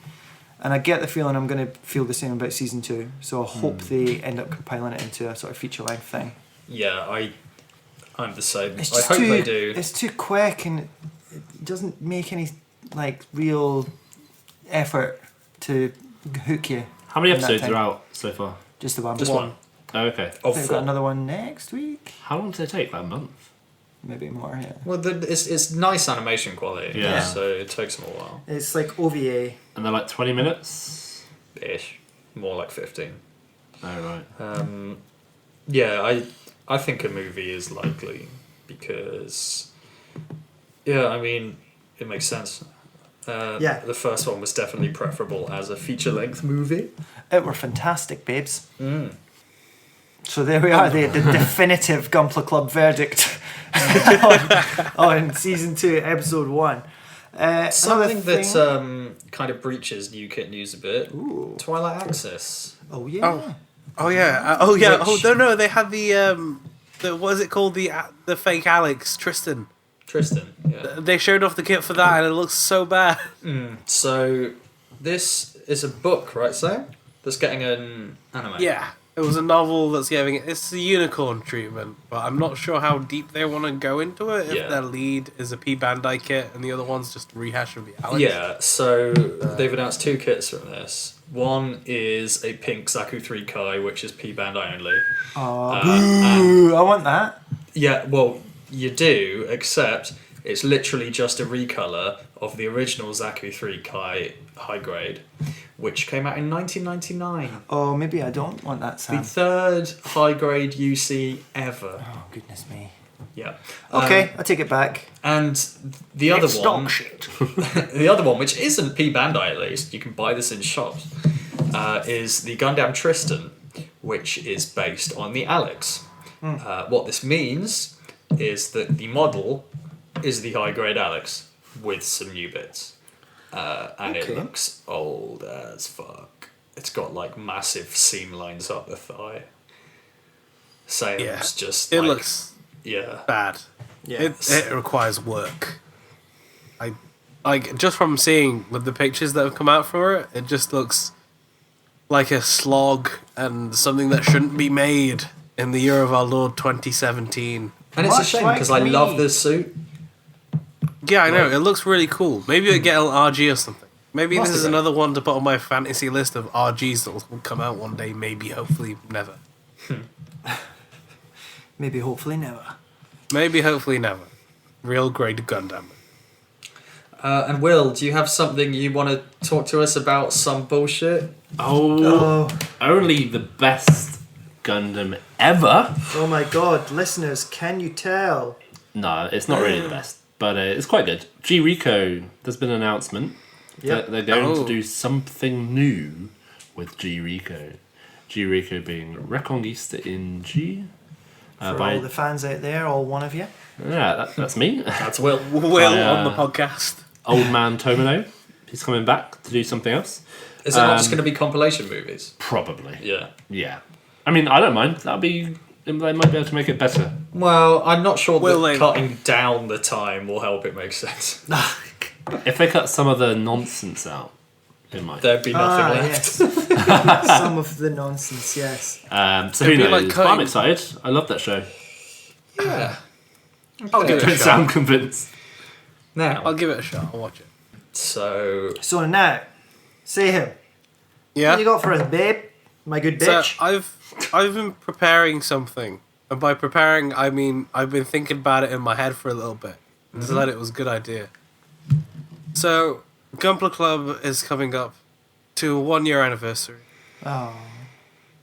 And I get the feeling I'm going to feel the same about Season 2. So I hope they end up compiling it into a sort of feature-length thing. Yeah, I'm the same. It's I just hope too, they do. It's too quick and it doesn't make any like real effort to hook you. How many in that episodes time. are out so far? Just the one. Just one. Oh, okay. I Of think we've got four. another one next week. How long does it take? About a month? Maybe more, yeah. Well, it's nice animation quality. Yeah. So it takes them a while. It's like OVA. And they're like 20 minutes? Ish. More like 15. Oh, right. Yeah, I think a movie is likely because, yeah, I mean, it makes sense. Yeah. The first one was definitely preferable as a feature-length movie. It were fantastic, babes. So there we are, the definitive Gunpla Club verdict on season 2, episode 1. Something another that thing- kind of breaches new kit news a bit. Ooh. Twilight Access. Oh yeah. Oh yeah. Oh yeah. Which- Oh no. They had the what is it called? The fake Alex Tristan. Tristan, yeah. They showed off the kit for that, and it looks so bad. So, this is a book, right, Sam? That's getting an anime. Yeah. It was a novel that's getting it's the unicorn treatment, but I'm not sure how deep they want to go into it. If Yeah. their lead is a P Bandai kit and the other one's just a rehash of the Alex. Yeah, so they've announced 2 kits from this. One is a pink Zaku 3 Kai, which is P Bandai only. Oh, boo! I want that. Yeah, well, you do, except it's literally just a recolor of the original Zaku 3 Kai high grade, which came out in 1999. Oh, maybe I don't want that, The Sam. 3rd high grade UC ever. Oh, goodness me. Yeah. Okay, I take it back. And the other It's one, dog shit. the other one, which isn't P Bandai at least, you can buy this in shops, is the Gundam Tristan, which is based on the Alex. What this means is that the model is the high grade Alex with some new bits. And Okay. it looks old as fuck. It's got like massive seam lines up the thigh. Sayem's Yeah. just It like, looks yeah. bad. Yeah. It requires work. I like just from seeing with the pictures that have come out for it, it just looks like a slog and something that shouldn't be made in the year of our Lord 2017. And it's a Much shame like because I me. love this suit. Yeah, I know. It looks really cool. Maybe we get an RG or something. Maybe Must this is have been. another one to put on my fantasy list of RGs that will come out one day. Maybe, hopefully, never. Maybe, hopefully, never. Maybe, hopefully, never. Real grade Gundam. And Will, do you have something you want to talk to us about? Some bullshit? Oh, only the best Gundam ever. Oh my god, listeners, can you tell? No, it's not really the best, but it's quite good. G Rico, there's been an announcement that they're going to do something new with G Rico. G Rico being Reconquista in G. For all the fans out there, all one of you. Yeah, that's me. That's Will. Will on the podcast. Old man Tomino. He's coming back to do something else. Is it not just going to be compilation movies? Probably. Yeah. Yeah. I mean, I don't mind. They might be able to make it better. Well, I'm not sure Will that they- cutting down the time will help it make sense. If they cut some of the nonsense out, it might. There'd be nothing left. Yes. Some of the nonsense, yes. So who It'd be knows? like cutting- I'm excited. I love that show. Yeah. I'll give it a Don't shot. sound convinced. Now, I'll give it a shot. I'll watch it. so So now, say him. Yeah. What you got for us, babe? My good So bitch. I've been preparing something, and by preparing I mean I've been thinking about it in my head for a little bit and decided it was a good idea. So Gunpla Club is coming up to a 1-year anniversary Oh.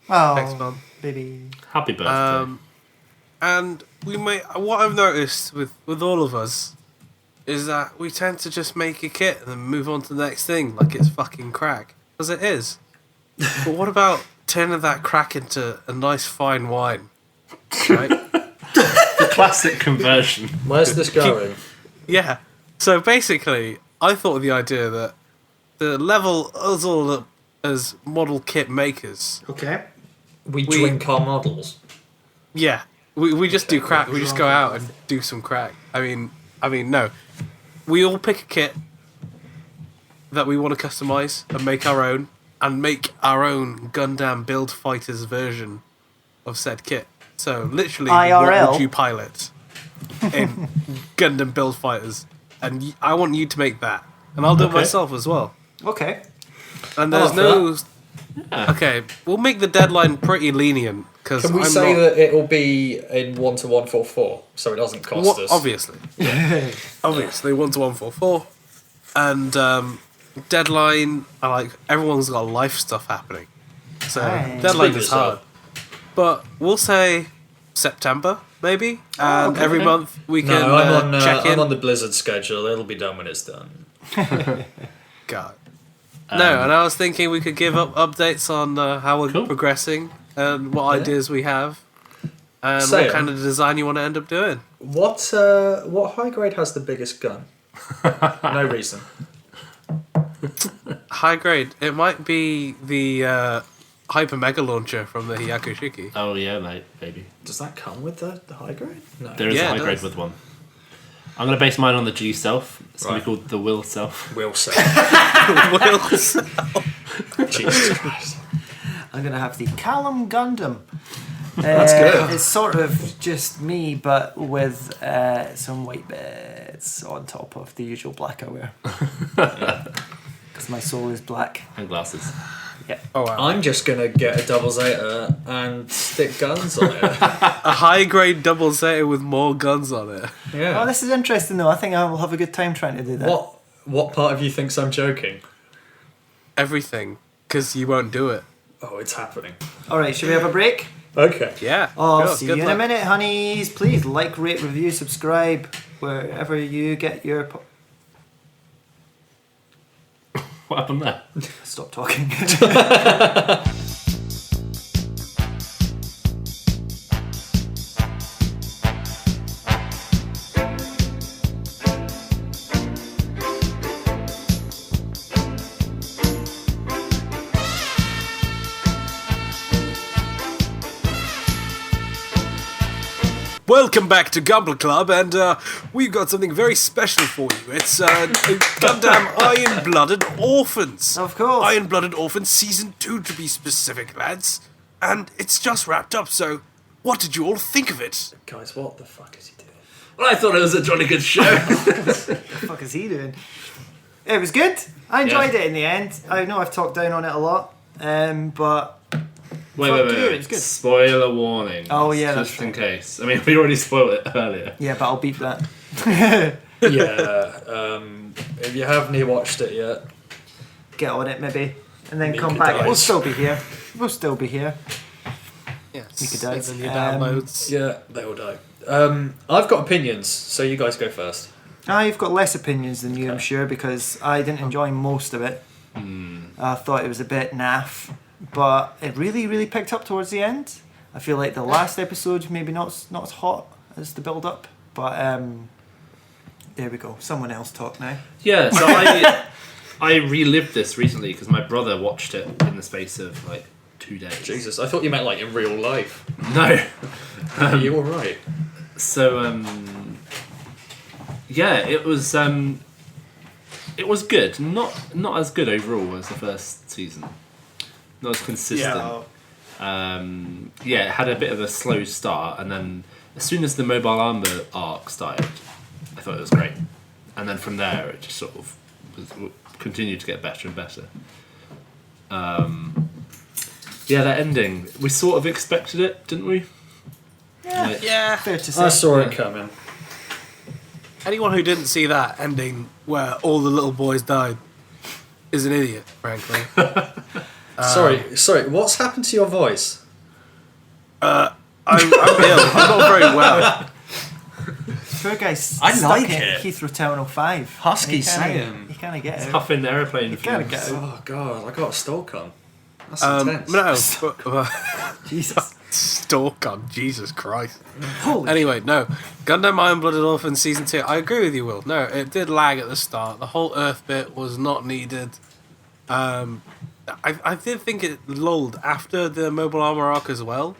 next Oh, month. baby. Happy birthday. And we may what I've noticed with all of us is that we tend to just make a kit and then move on to the next thing like it's fucking crack, because it is. But what about turning that crack into a nice fine wine? Right? The classic conversion. where's this going? Yeah. So basically, I thought of the idea that the level us all up as model kit makers, Okay. We drink our models. yeah, we just do crack. We just go out and do some crack. I mean, no. We all pick a kit that we want to customize and make our own, and make our own Gundam Build Fighters version of said kit. So literally, IRL? what would you pilot in Gundam Build Fighters? And I want you to make that, and I'll do it Okay. myself as well. Okay. And there's for no. Yeah. Okay, we'll make the deadline pretty lenient because Can we say that it will be in 1 to 144, so it doesn't cost us? Obviously, obviously 1 to 144, and deadline. Everyone's got life stuff happening, so Right. deadline Speak is for hard. But we'll say September maybe, and every month we can check in. I'm on the Blizzard schedule. It'll be done when it's done. God. No, and I was thinking we could give up updates on how we're progressing and what ideas we have, and Sayem. what kind of design you want to end up doing. What high grade has the biggest gun? No reason. High grade. It might be the Hyper Mega Launcher from the Hyakushiki. Oh yeah, mate, baby. Does that come with the high grade? No. There is Yeah, a high it grade does. with one. I'm gonna base mine on the G self. It's gonna Right. be called the Will self. Will say. Wills. Jesus Christ. I'm gonna have the Callum Gundam. That's good. It's sort of just me, but with some white bits on top of the usual black I wear. Because my soul is black. And glasses. Oh wow. I'm just gonna get a double Zeta and stick guns on it. A high grade double Zeta with more guns on it. Yeah. Oh, this is interesting though. I think I will have a good time trying to do that. What part of you thinks I'm joking? Everything, because you won't do it. Oh, it's happening. Alright, should we have a break? Okay. Yeah. Oh, Good- see good you in a luck. minute, honeys. Please like, rate, review, subscribe wherever you get your. What happened there? Stop talking. Welcome back to Gunpla Club, and we've got something very special for you. It's Gundam Iron-Blooded Orphans. Of course. Iron-Blooded Orphans Season 2 to be specific, lads. And it's just wrapped up, so what did you all think of it? Guys, what the fuck is he doing? Well, I thought it was a jolly good show. What the fuck is he doing? It was good. I enjoyed it in the end. I know I've talked down on it a lot, but wait, Fuck wait, you, wait. it's good. Spoiler warning. Oh, yeah, just that's in right. case. I mean, we already spoiled it earlier. yeah, but I'll beep that. Yeah. If you haven't watched it yet, Get on it maybe, and then Make come it back. dice. We'll still be here. We'll still be here. Yes. You could dice. And your downloads. yeah, they will die. I've got opinions, so you guys go first. I've got less opinions than you, I'm sure, because I didn't enjoy most of it. I thought it was a bit naff, but it really, really picked up towards the end. I feel like the last episode maybe not as hot as the build up, but there we go. Someone else talk now. Yeah, so I relived this recently because my brother watched it in the space of like 2 days. Jesus, I thought you meant like in real life. No. Are you alright? So yeah, it was good. Not as good overall as the first season. Not as consistent. Yeah, it had a bit of a slow start, and then as soon as the mobile armor arc started, I thought it was great. And then from there, it just sort of continued to get better and better. Yeah, that ending, we sort of expected it, didn't we? Like, Yeah. Fair to say. I saw it coming. Anyone who didn't see that ending where all the little boys died is an idiot, frankly. Sorry, what's happened to your voice? I'm ill. I'm not very well. Poor guy's I stuck like in it. Heathrow Terminal 5. Husky You Sayem. can't get out. Huffing aeroplane Gotta fumes. get out. Oh god, I got a stalk on. That's intense. No, but, Jesus. stalk on Jesus Christ. Holy Anyway, no. Gundam Iron-Blooded Orphans Season 2. I agree with you, Will. No, it did lag at the start. The whole Earth bit was not needed. I did think it lulled after the mobile armor arc as well.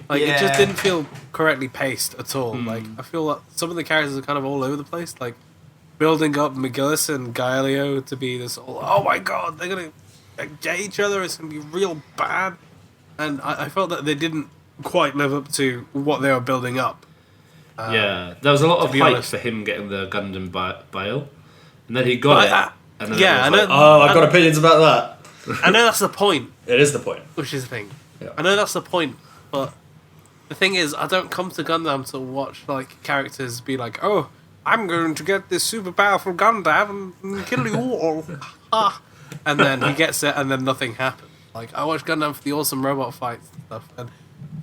Like, it just Yeah. didn't feel correctly paced at all. Like, I feel like some of the characters are kind of all over the place. Like, building up McGillis and Galileo to be this, oh my god, they're going to get each other, it's going to be real bad. And I felt that they didn't quite live up to what they were building up. Yeah, there was a lot of be hype honest. for him getting the Gundam bile, and then he got But, it. And then yeah, everyone was and like, Oh, I've got opinions about that. I know that's the point, It is the point. which is the thing. Yeah. I know that's the point, but the thing is, I don't come to Gundam to watch like characters be like, "Oh, I'm going to get this super powerful Gundam and kill you all," and then he gets it, and then nothing happens. Like I watch Gundam for the awesome robot fights and stuff, and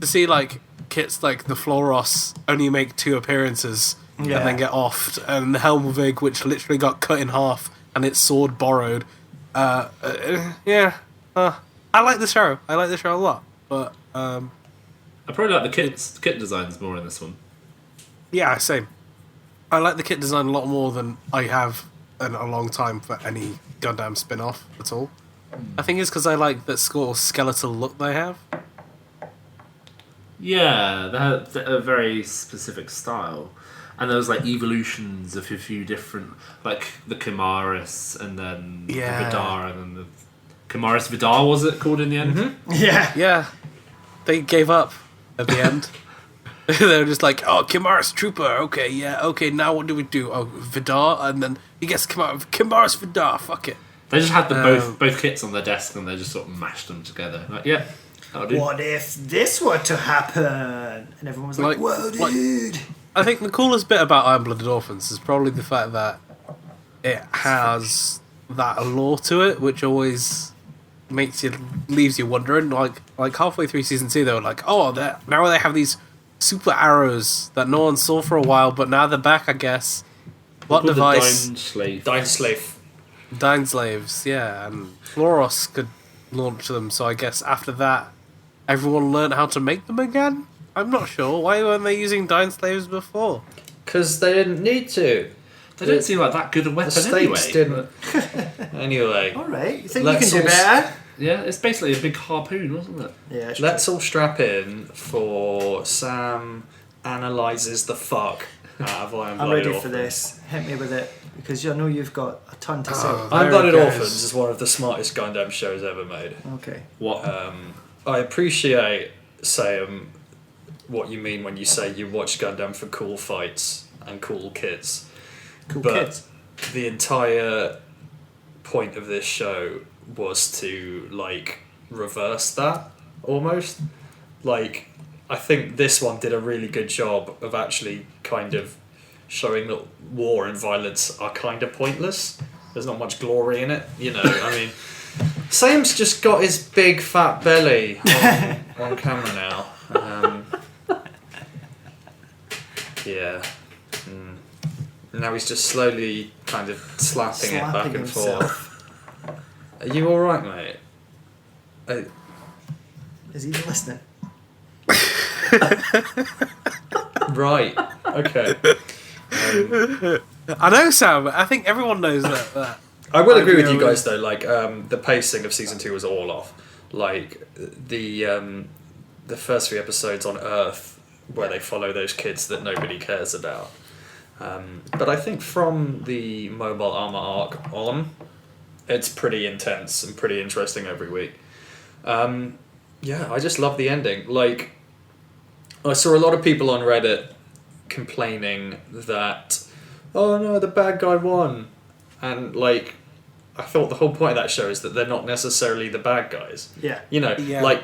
to see like kits like the Floros only make 2 appearances and then get offed, and the Helmvig, which literally got cut in half and its sword borrowed. I like the show. I like the show a lot, but I probably like the kit designs more in this one. yeah, same. I like the kit design a lot more than I have in a long time for any Gundam spin-off at all. I think it's because I like that sort of skeletal look they have. Yeah, they have a very specific style. And there was like evolutions of a few different, like the Chimaris and then the Vidar and then the Chimaris Vidar, was it called in the end? Mm-hmm. Yeah. Yeah, they gave up at the end. They were just like, "Oh, Chimaris Trooper, okay, now what do we do? Oh, Vidar, and then he gets Chimaris Vidar, fuck it." They just had both kits on their desk and they just sort of mashed them together. Like, yeah, that'll do. What if this were to happen? And everyone was like, whoa, dude. I think the coolest bit about Iron-Blooded Orphans is probably the fact that it has that allure to it, which always leaves you wondering. Like halfway through season 2, they were like, "Oh, now they have these super arrows that no one saw for a while, but now they're back, I guess." What Called device? The Dine Slave. Dine slaves, yeah, and Floros could launch them. So I guess after that, everyone learned how to make them again. I'm not sure. Why weren't they using Dine slaves before? Because they didn't need to. They don't seem like that good a The weapon states anyway. didn't. Anyway. All right. You think Let's you can do all better? Yeah, it's basically a big harpoon, wasn't it? Yeah, it's Let's all strap in for Sam analyses the fuck out of I'm Iron-Blooded ready Orphans. for this. Hit me with it. Because I know you've got a ton to say. Iron-Blooded There it Orphans goes. is one of the smartest Gundam shows ever made. Okay. What? I appreciate, Sayem, what you mean when you say you watch Gundam for cool fights and cool kids. Cool But kids. the entire point of this show was to, like, reverse that, almost. Like, I think this one did a really good job of actually kind of showing that war and violence are kind of pointless. There's not much glory in it, you know. I mean, Sam's just got his big fat belly on camera now. Yeah. Now he's just slowly kind of slapping it back Slapping and himself. forth. Are you alright, mate? Is he even listening? Right. Okay. I know, Sam. I think everyone knows that. I will agree with you Idea guys is- though. Like the pacing of season 2 was all off. Like the first 3 episodes on Earth, where they follow those kids that nobody cares about. But I think from the Mobile Armor arc on, it's pretty intense and pretty interesting every week. Yeah, I just love the ending. Like, I saw a lot of people on Reddit complaining that, oh no, the bad guy won. And, like, I thought the whole point of that show is that they're not necessarily the bad guys. Yeah. You know, Yeah. like,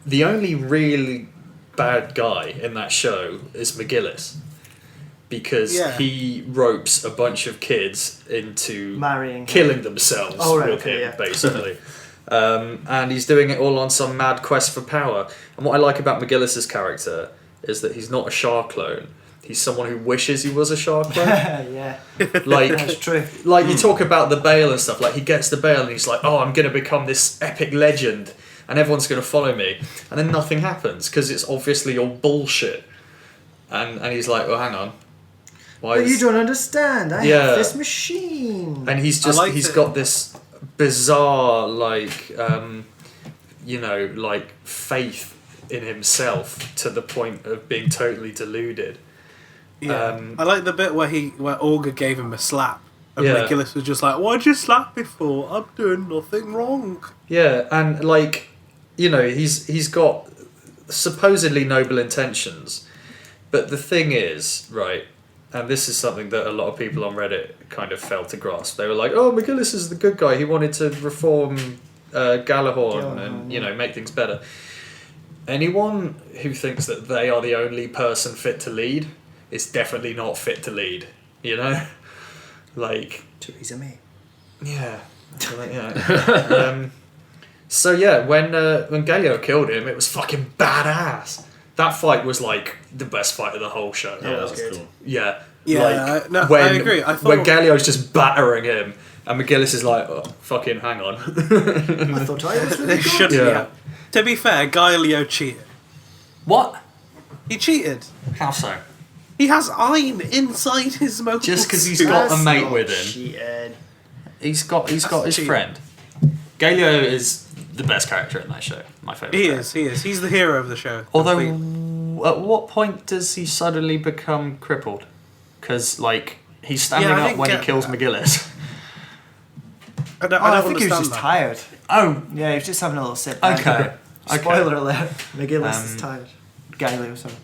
the only really bad guy in that show is McGillis. Because Yeah. he ropes a bunch of kids into Marrying. killing themselves Oh, right, with okay, him, yeah. basically. And he's doing it all on some mad quest for power. And what I like about McGillis's character is that he's not a Shah clone. He's someone who wishes he was a Shah clone. Yeah. Like, That's true. like you talk about the Bale and stuff. Like, he gets the Bale and he's like, "Oh, I'm going to become this epic legend, and everyone's going to follow me." And then nothing happens because it's obviously all bullshit. And he's like, "Well, hang on. Why But is you don't understand. I Yeah. have this machine. And he's just liked he's it. got this bizarre like you know, like faith in himself to the point of being totally deluded. Yeah. I like the bit where Olga gave him a slap, and Yeah. McGillis was just like, "Why'd you slap me for? I'm doing nothing wrong." Yeah, and like, you know, he's got supposedly noble intentions, but the thing is, right, and this is something that a lot of people on Reddit kind of failed to grasp. They were like, "Oh, McGillis is the good guy. He wanted to reform Galahorn and make things better. Anyone who thinks that they are the only person fit to lead is definitely not fit to lead. Theresa May. Yeah. So yeah, when Galio killed him, it was fucking badass. That fight was like the best fight of the whole show. Yeah, that was cool. Yeah. Yeah, when, I agree. I thought when Galio's just battering him, and McGillis is like, oh, fucking hang on. I thought I was really they should. Yeah. Yeah. To be fair, Galio cheated. What? He cheated. How so? He has Ein inside his motor. Just because he's got a mate with him. Cheated. He's got his cheating. friend. Galio is the best character in that show. My favourite. He is. He's the hero of the show. Although, Complete. at what point does he suddenly become crippled? Because he's standing Yeah, I up didn't when he get kills that. McGillis. I don't I think he was understand just that. tired. Oh, Yeah, he was just having a little sit down. okay. Spoiler alert. McGillis is tired. Galileo, sorry.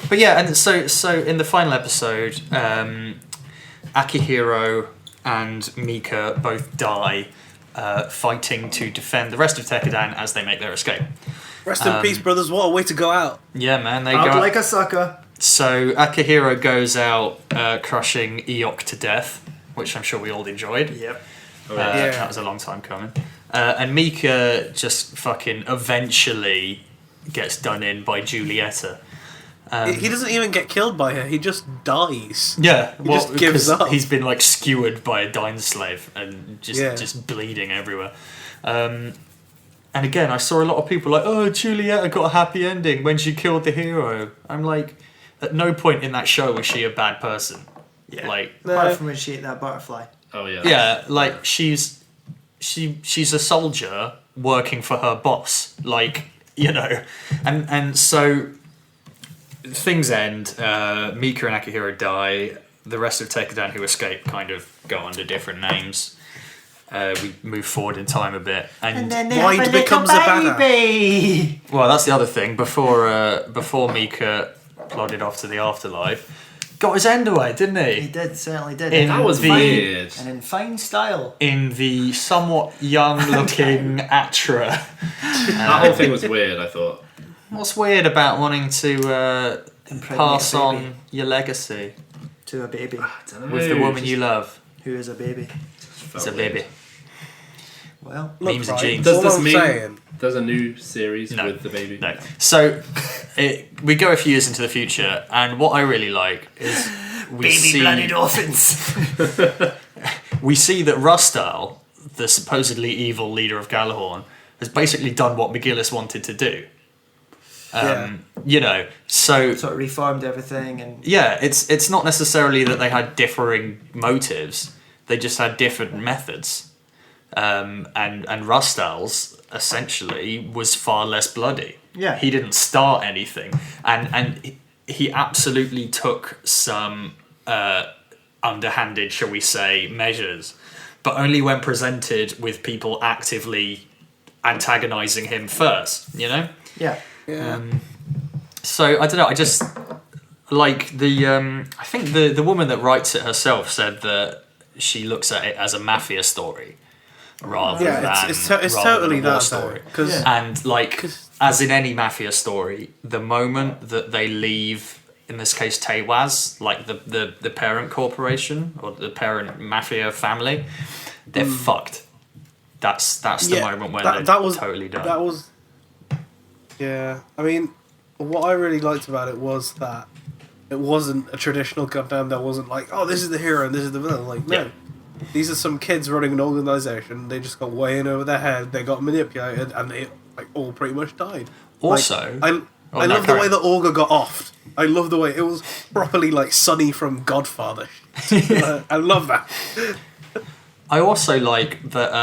But yeah, and so in the final episode, Akihiro and Mika both die fighting to defend the rest of Tekkadan as they make their escape. Rest in peace, brothers. What a way to go out. Yeah, man, they Out go. like a sucker. So Akihiro goes out crushing Eok to death, which I'm sure we all enjoyed. Yep. Yeah. That was a long time coming. And Mika just fucking eventually gets done in by Giulietta. He doesn't even get killed by her. He just dies. Yeah, just gives because up. He's been skewered by a Dine slave and Yeah. just bleeding everywhere. And again, I saw a lot of people like, oh, Giulietta got a happy ending when she killed the hero. I'm like, at no point in that show was she a bad person. Yeah. No. Apart from when she ate that butterfly. Oh yeah. Yeah, she's a soldier working for her boss, and so things end. Mika and Akihiro die. The rest of Tekkadan who escape kind of go under different names. We move forward in time a bit, and then Wide have a becomes little a badass. baby. well, that's the other thing. Before Mika plodded off to the afterlife, got his end away, didn't He he? did, certainly did. In That was the- weird. And in fine style. In the somewhat young-looking Atra. That whole thing was weird. I thought. What's weird about wanting to Impregnate pass a baby on your legacy to a baby with the woman you love? who is a baby. It's a baby. Well, Look, Memes and right, jeans. Does all this I'm mean saying- there's a new series No. with the baby? No. So we go a few years into the future, and what I really like is we baby-blooded see orphans. we see that Rustal, the supposedly evil leader of Galahorn, has basically done what McGillis wanted to do. So Sort of reformed everything and yeah, it's not necessarily that they had differing motives; they just had different methods. And Rustal's essentially was far less bloody. Yeah. He didn't start anything, and he absolutely took some underhanded, shall we say, measures, but only when presented with people actively antagonizing him first. yeah. Yeah. So I don't know. I just like the. I think the woman that writes it herself said that she looks at it as a mafia story rather Yeah, than it's rather totally than a war that story. Because Yeah. And as in any mafia story, the moment that they leave, in this case Tewaz, the parent corporation or the parent mafia family, they're fucked. That's the moment when they're totally done. That was. Yeah, I mean, what I really liked about it was that it wasn't a traditional Gundam. That wasn't like, oh, this is the hero and this is the villain. Like, no. Yeah. These are some kids running an organization. They just got way in over their head. They got manipulated, and they all pretty much died. Also, I love the way that Olga got offed. I love the way it was properly like Sonny from Godfather. I love that. I also like that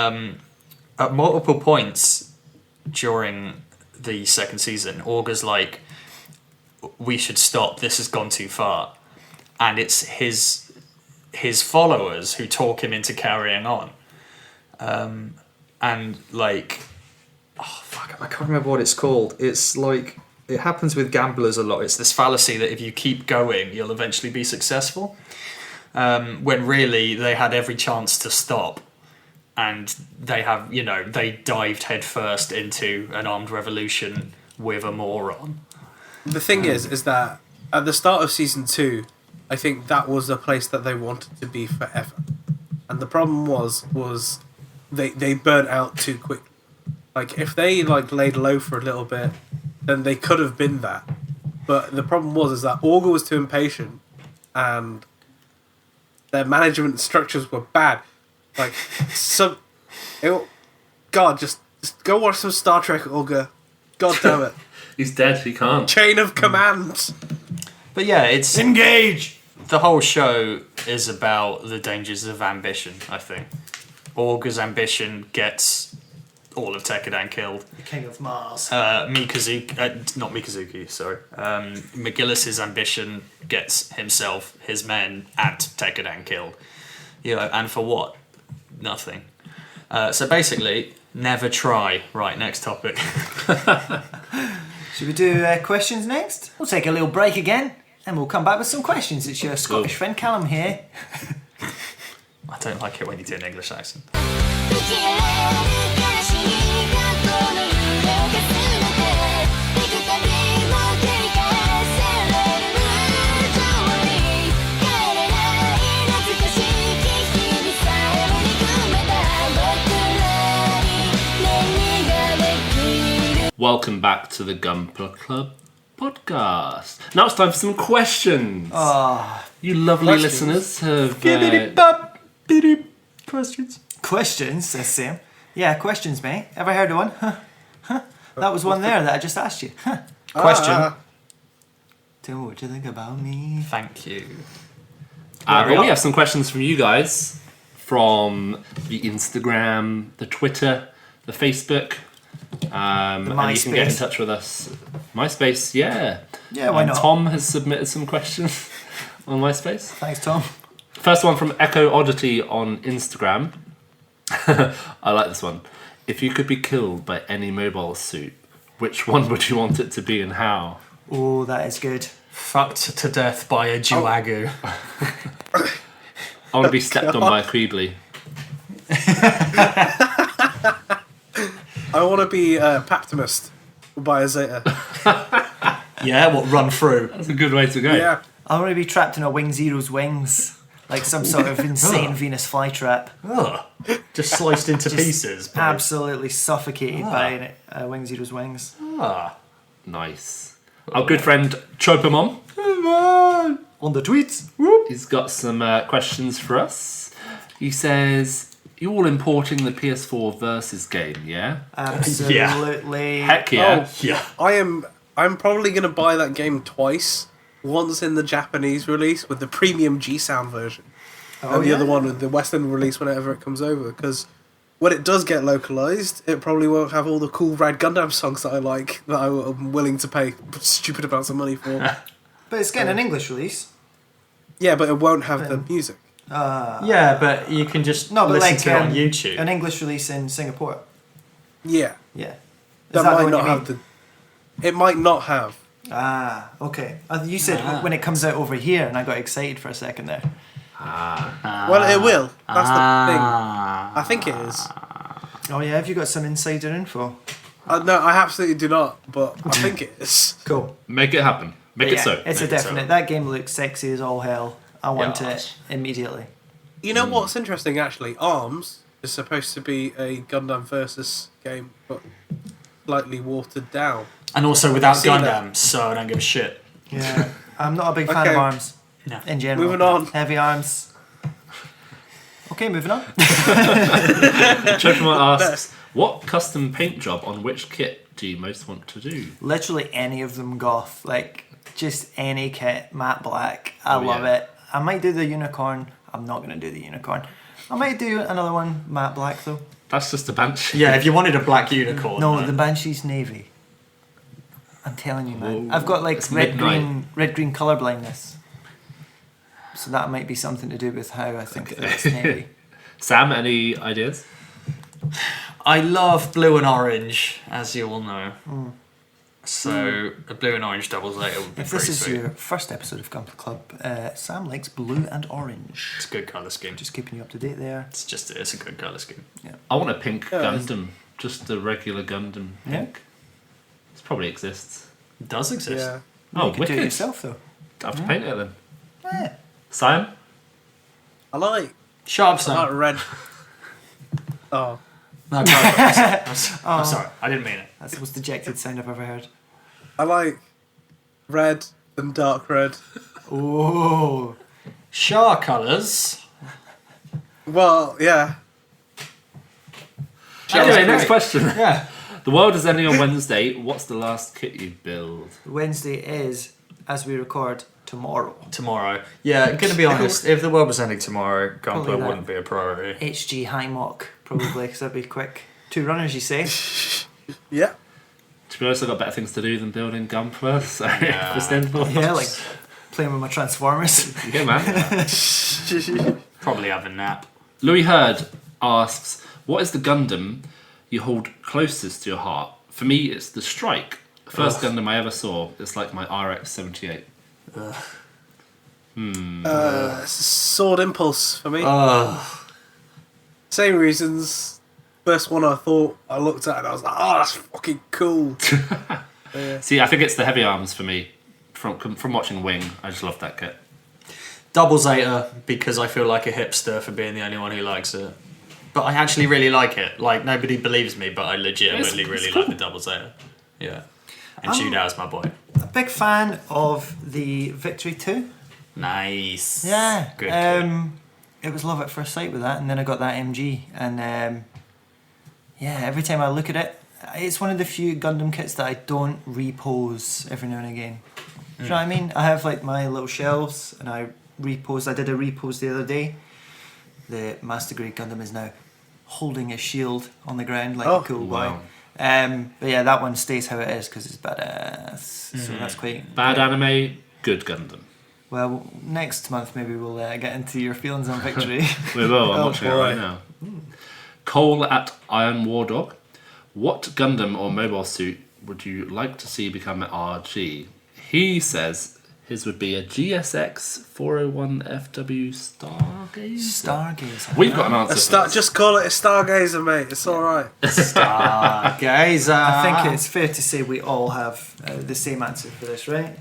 at multiple points during the second season, Auger's like, we should stop, this has gone too far. And it's his followers who talk him into carrying on. And I can't remember what it's called. It's like, it happens with gamblers a lot. It's this fallacy that if you keep going, you'll eventually be successful. When really they had every chance to stop. and they have, they dived headfirst into an armed revolution with a moron. The thing is that at the start of season 2, I think that was the place that they wanted to be forever, and the problem was they burnt out too quick. Like if they laid low for a little bit, then they could have been that. But the problem was that Augur was too impatient, and their management structures were bad. God, just go watch some Star Trek, Augur. God damn it. He's dead, he can't. Chain of command. But yeah, it's... Engage! The whole show is about the dangers of ambition, I think. Augur's ambition gets all of Tekkadan killed. The King of Mars. Mikazuki, sorry. McGillis's ambition gets himself, his men, and Tekkadan killed. And for what? Nothing. So basically, never try. Right, next topic. Should we do questions next? We'll take a little break again, and we'll come back with some questions. It's your Scottish friend Callum here. I don't like it when you do an English accent. Welcome back to the Gunpla Club podcast. Now it's time for some questions. You lovely listeners have... Questions. Questions, says Sam. Yeah, questions, mate. Ever heard of one? That was one there that I just asked you. Question. Tell me what you think about me. Thank you. But we have some questions from you guys. From the Instagram, the Twitter, the Facebook. And you can get in touch with us. MySpace, yeah. Yeah, why not? Tom has submitted some questions on MySpace. Thanks, Tom. First one from Echo Oddity on Instagram. I like this one. If you could be killed by any mobile suit, which one would you want it to be and how? Oh, that is good. Fucked to death by a Juagu. I want to be stepped on by a Queebly. I want to be Paptimist by a Zeta. Yeah, what, run through? That's a good way to go. Yeah. I want to be trapped in a Wing Zero's wings. Like some sort of insane Venus flytrap. Ugh. Just sliced into pieces. Bro. Absolutely suffocated by Wing Zero's wings. Nice. Our good friend Chopamon On the tweets. He's got some questions for us. He says, you're all importing the PS4 Versus game, yeah? Absolutely. Heck yeah. Yeah. I'm probably going to buy that game twice. Once in the Japanese release with the premium G-Sound version. And the other one with the Western release whenever it comes over. Because when it does get localized, it probably won't have all the cool Rad Gundam songs that I like, that I'm willing to pay stupid amounts of money for. But it's getting an English release. Yeah, but it won't have the music. Yeah, but you can just listen to it on YouTube. An English release in Singapore. Yeah. Yeah. Is That the might one not you have mean? It might not have. Okay. You said when it comes out over here, and I got excited for a second there. Well, it will. That's the thing. I think it is. Oh yeah, have you got some insider info? No, I absolutely do not, but I think it is. Cool. Make it happen. Make it so. It's a definite. That game looks sexy as all hell. I want Yeah. it immediately. You know what's interesting, actually? ARMS is supposed to be a Gundam versus game, but slightly watered down. And also without See that? Gundams, so I don't give a shit. Yeah. I'm not a big fan of Okay. arms. No. In general. Moving on. Heavy arms. Okay, moving on. Chopamon asks, what custom paint job on which kit do you most want to do? Literally any of them goth. Like, just any kit. Matte black. I love yeah. it. I might do the unicorn. I'm not going to do the unicorn. I might do another one matte black though. That's just a banshee. Yeah, if you wanted a black unicorn. No, the Banshee's navy. I'm telling you, man. Whoa. I've got like It's red midnight. green colour blindness. So that might be something to do with how I think that it's navy. Sam, any ideas? I love blue and orange, as you all know. So a blue and orange double Zeta would be If pretty this is sweet. your first episode of Gunpla Club, Sam likes blue and orange. It's a good colour scheme. Just keeping you up to date there. It's a good colour scheme. I want a pink Yeah, Gundam. Just the regular Gundam Yeah. pink. This probably exists. It does exist. Yeah. Oh, You could do it wicked. yourself though. Don't have to paint it then. Yeah. Sayem? I like Sharp Sam. red. Oh. No, I'm sorry. I didn't mean it. That's the most dejected sound I've ever heard. I like red and dark red. Oh. Char colours. Well, yeah. Anyway, next question. Yeah. The world is ending on Wednesday. What's the last kit you build? Wednesday is, as we record, tomorrow. Tomorrow. Yeah, I'm going to be honest. If the world was ending tomorrow, Probably Gunpla that. wouldn't be a priority. HG high mock, probably, because that'd be quick. 2 runners, you say? Yeah. To be honest, I've got better things to do than building Gunpla, so Yeah. just end the Yeah, like playing with my Transformers. Yeah, man. Probably have a nap. Louis Hurd asks, what is the Gundam you hold closest to your heart? For me, it's the Strike. First Gundam I ever saw. It's like my RX-78. Sword Impulse for me. Same reasons. First one I thought I looked at and I was like, oh, that's fucking cool. See, I think it's the heavy arms for me. From watching Wing, I just love that kit. Double Zeta, because I feel like a hipster for being the only one who likes it. But I actually really like it. Like, nobody believes me, but I legitimately It's really cool. like the Double Zeta. Yeah. And Shootout's my boy. A big fan of the Victory 2. Nice. Yeah. Good kit. It was love at first sight with that, and then I got that MG, and yeah, every time I look at it, it's one of the few Gundam kits that I don't repose every now and again. Do you know what I mean? I have like my little shelves, and I repose. I did a repose the other day. The Master Grade Gundam is now holding a shield on the ground like a cool boy. Wow. But yeah, that one stays how it is because it's badass. So that's quite Bad anime, good Gundam. well. Next month maybe we'll get into your feelings on Victory. We will, I'm Oh, watching it boy. right now. Cole at Iron War Dog. What Gundam or mobile suit would you like to see become an RG? He says his would be a GSX 401 FW Stargazer. Stargazer. We've got an answer for this. Just call it a Stargazer, mate. It's alright. Guys, I think it's fair to say we all have the same answer for this, right?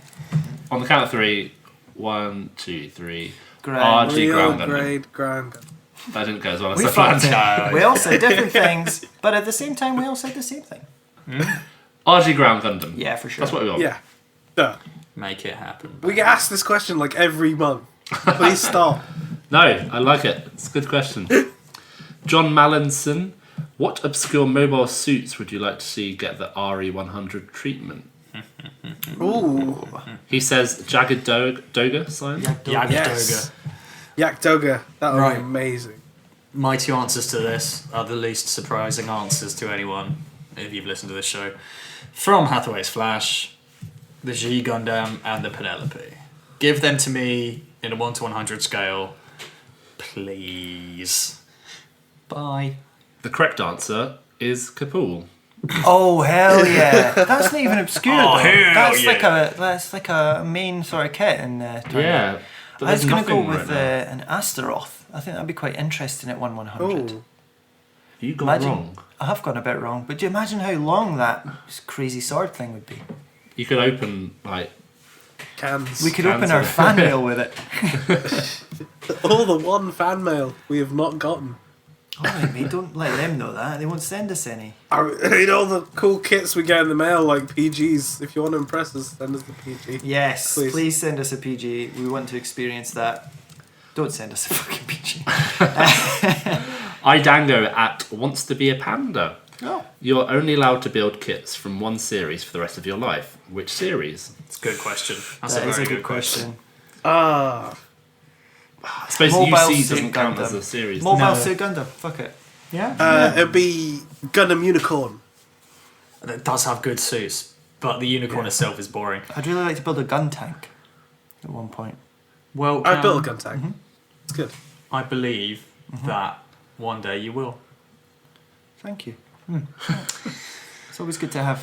On the count of 3, 1, 2, 3. Ground. RG Real ground Gundam. grade ground Gundam. That didn't go as well as We I planned. fucked it. We all said different things, but at the same time, we all said the same thing. RG ground Gundam. Yeah, for sure. That's what we want. Yeah. Duh. make it happen. We get asked this question like every month. Please stop. No, I like it. It's a good question. John Mallinson, what obscure mobile suits would you like to see get the RE100 treatment? Ooh. He says Jagged Doga sign. Yeah, Yes. Yak Doga. That would Right. be amazing. My two answers to this are the least surprising answers to anyone if you've listened to this show. From Hathaway's Flash, the G Gundam, and the Penelope. Give them to me in a 1 to 100 scale, please. Bye. The correct answer is Kapul. Oh hell yeah! That's not even obscure. Oh, though. hell That's like a main sort of kit in the tournament. Yeah. but I was there's going to go nothing with right now. an Astaroth. I think that'd be quite interesting at 1/100. Ooh. You got Imagine, wrong. I have gone a bit wrong, but do you imagine how long that crazy sword thing would be? You could open like Cans. We could open our Cancel. fan mail with it. All the one fan mail we have not gotten. Alright, mate, don't let them know that. They won't send us any. You know the cool kits we get in the mail, like PGs. If you want to impress us, send us the PG. Yes, Please. please send us a PG. We want to experience that. Don't send us a fucking PG. Idango at wants to be a panda. Oh. You're only allowed to build kits from one series for the rest of your life. Which series? It's a good question. That's That a is very a good question. Ah. I suppose Mobile UC Suit doesn't count Gundam. as a series. Mobile No. Suit Gundam. Fuck it. Yeah? It'd be Gundam Unicorn. It does have good suits, but the unicorn Yeah. itself is boring. I'd really like to build a gun tank at one point. Well, I built a gun tank. It's good. I believe that one day you will. Thank you. It's always good to have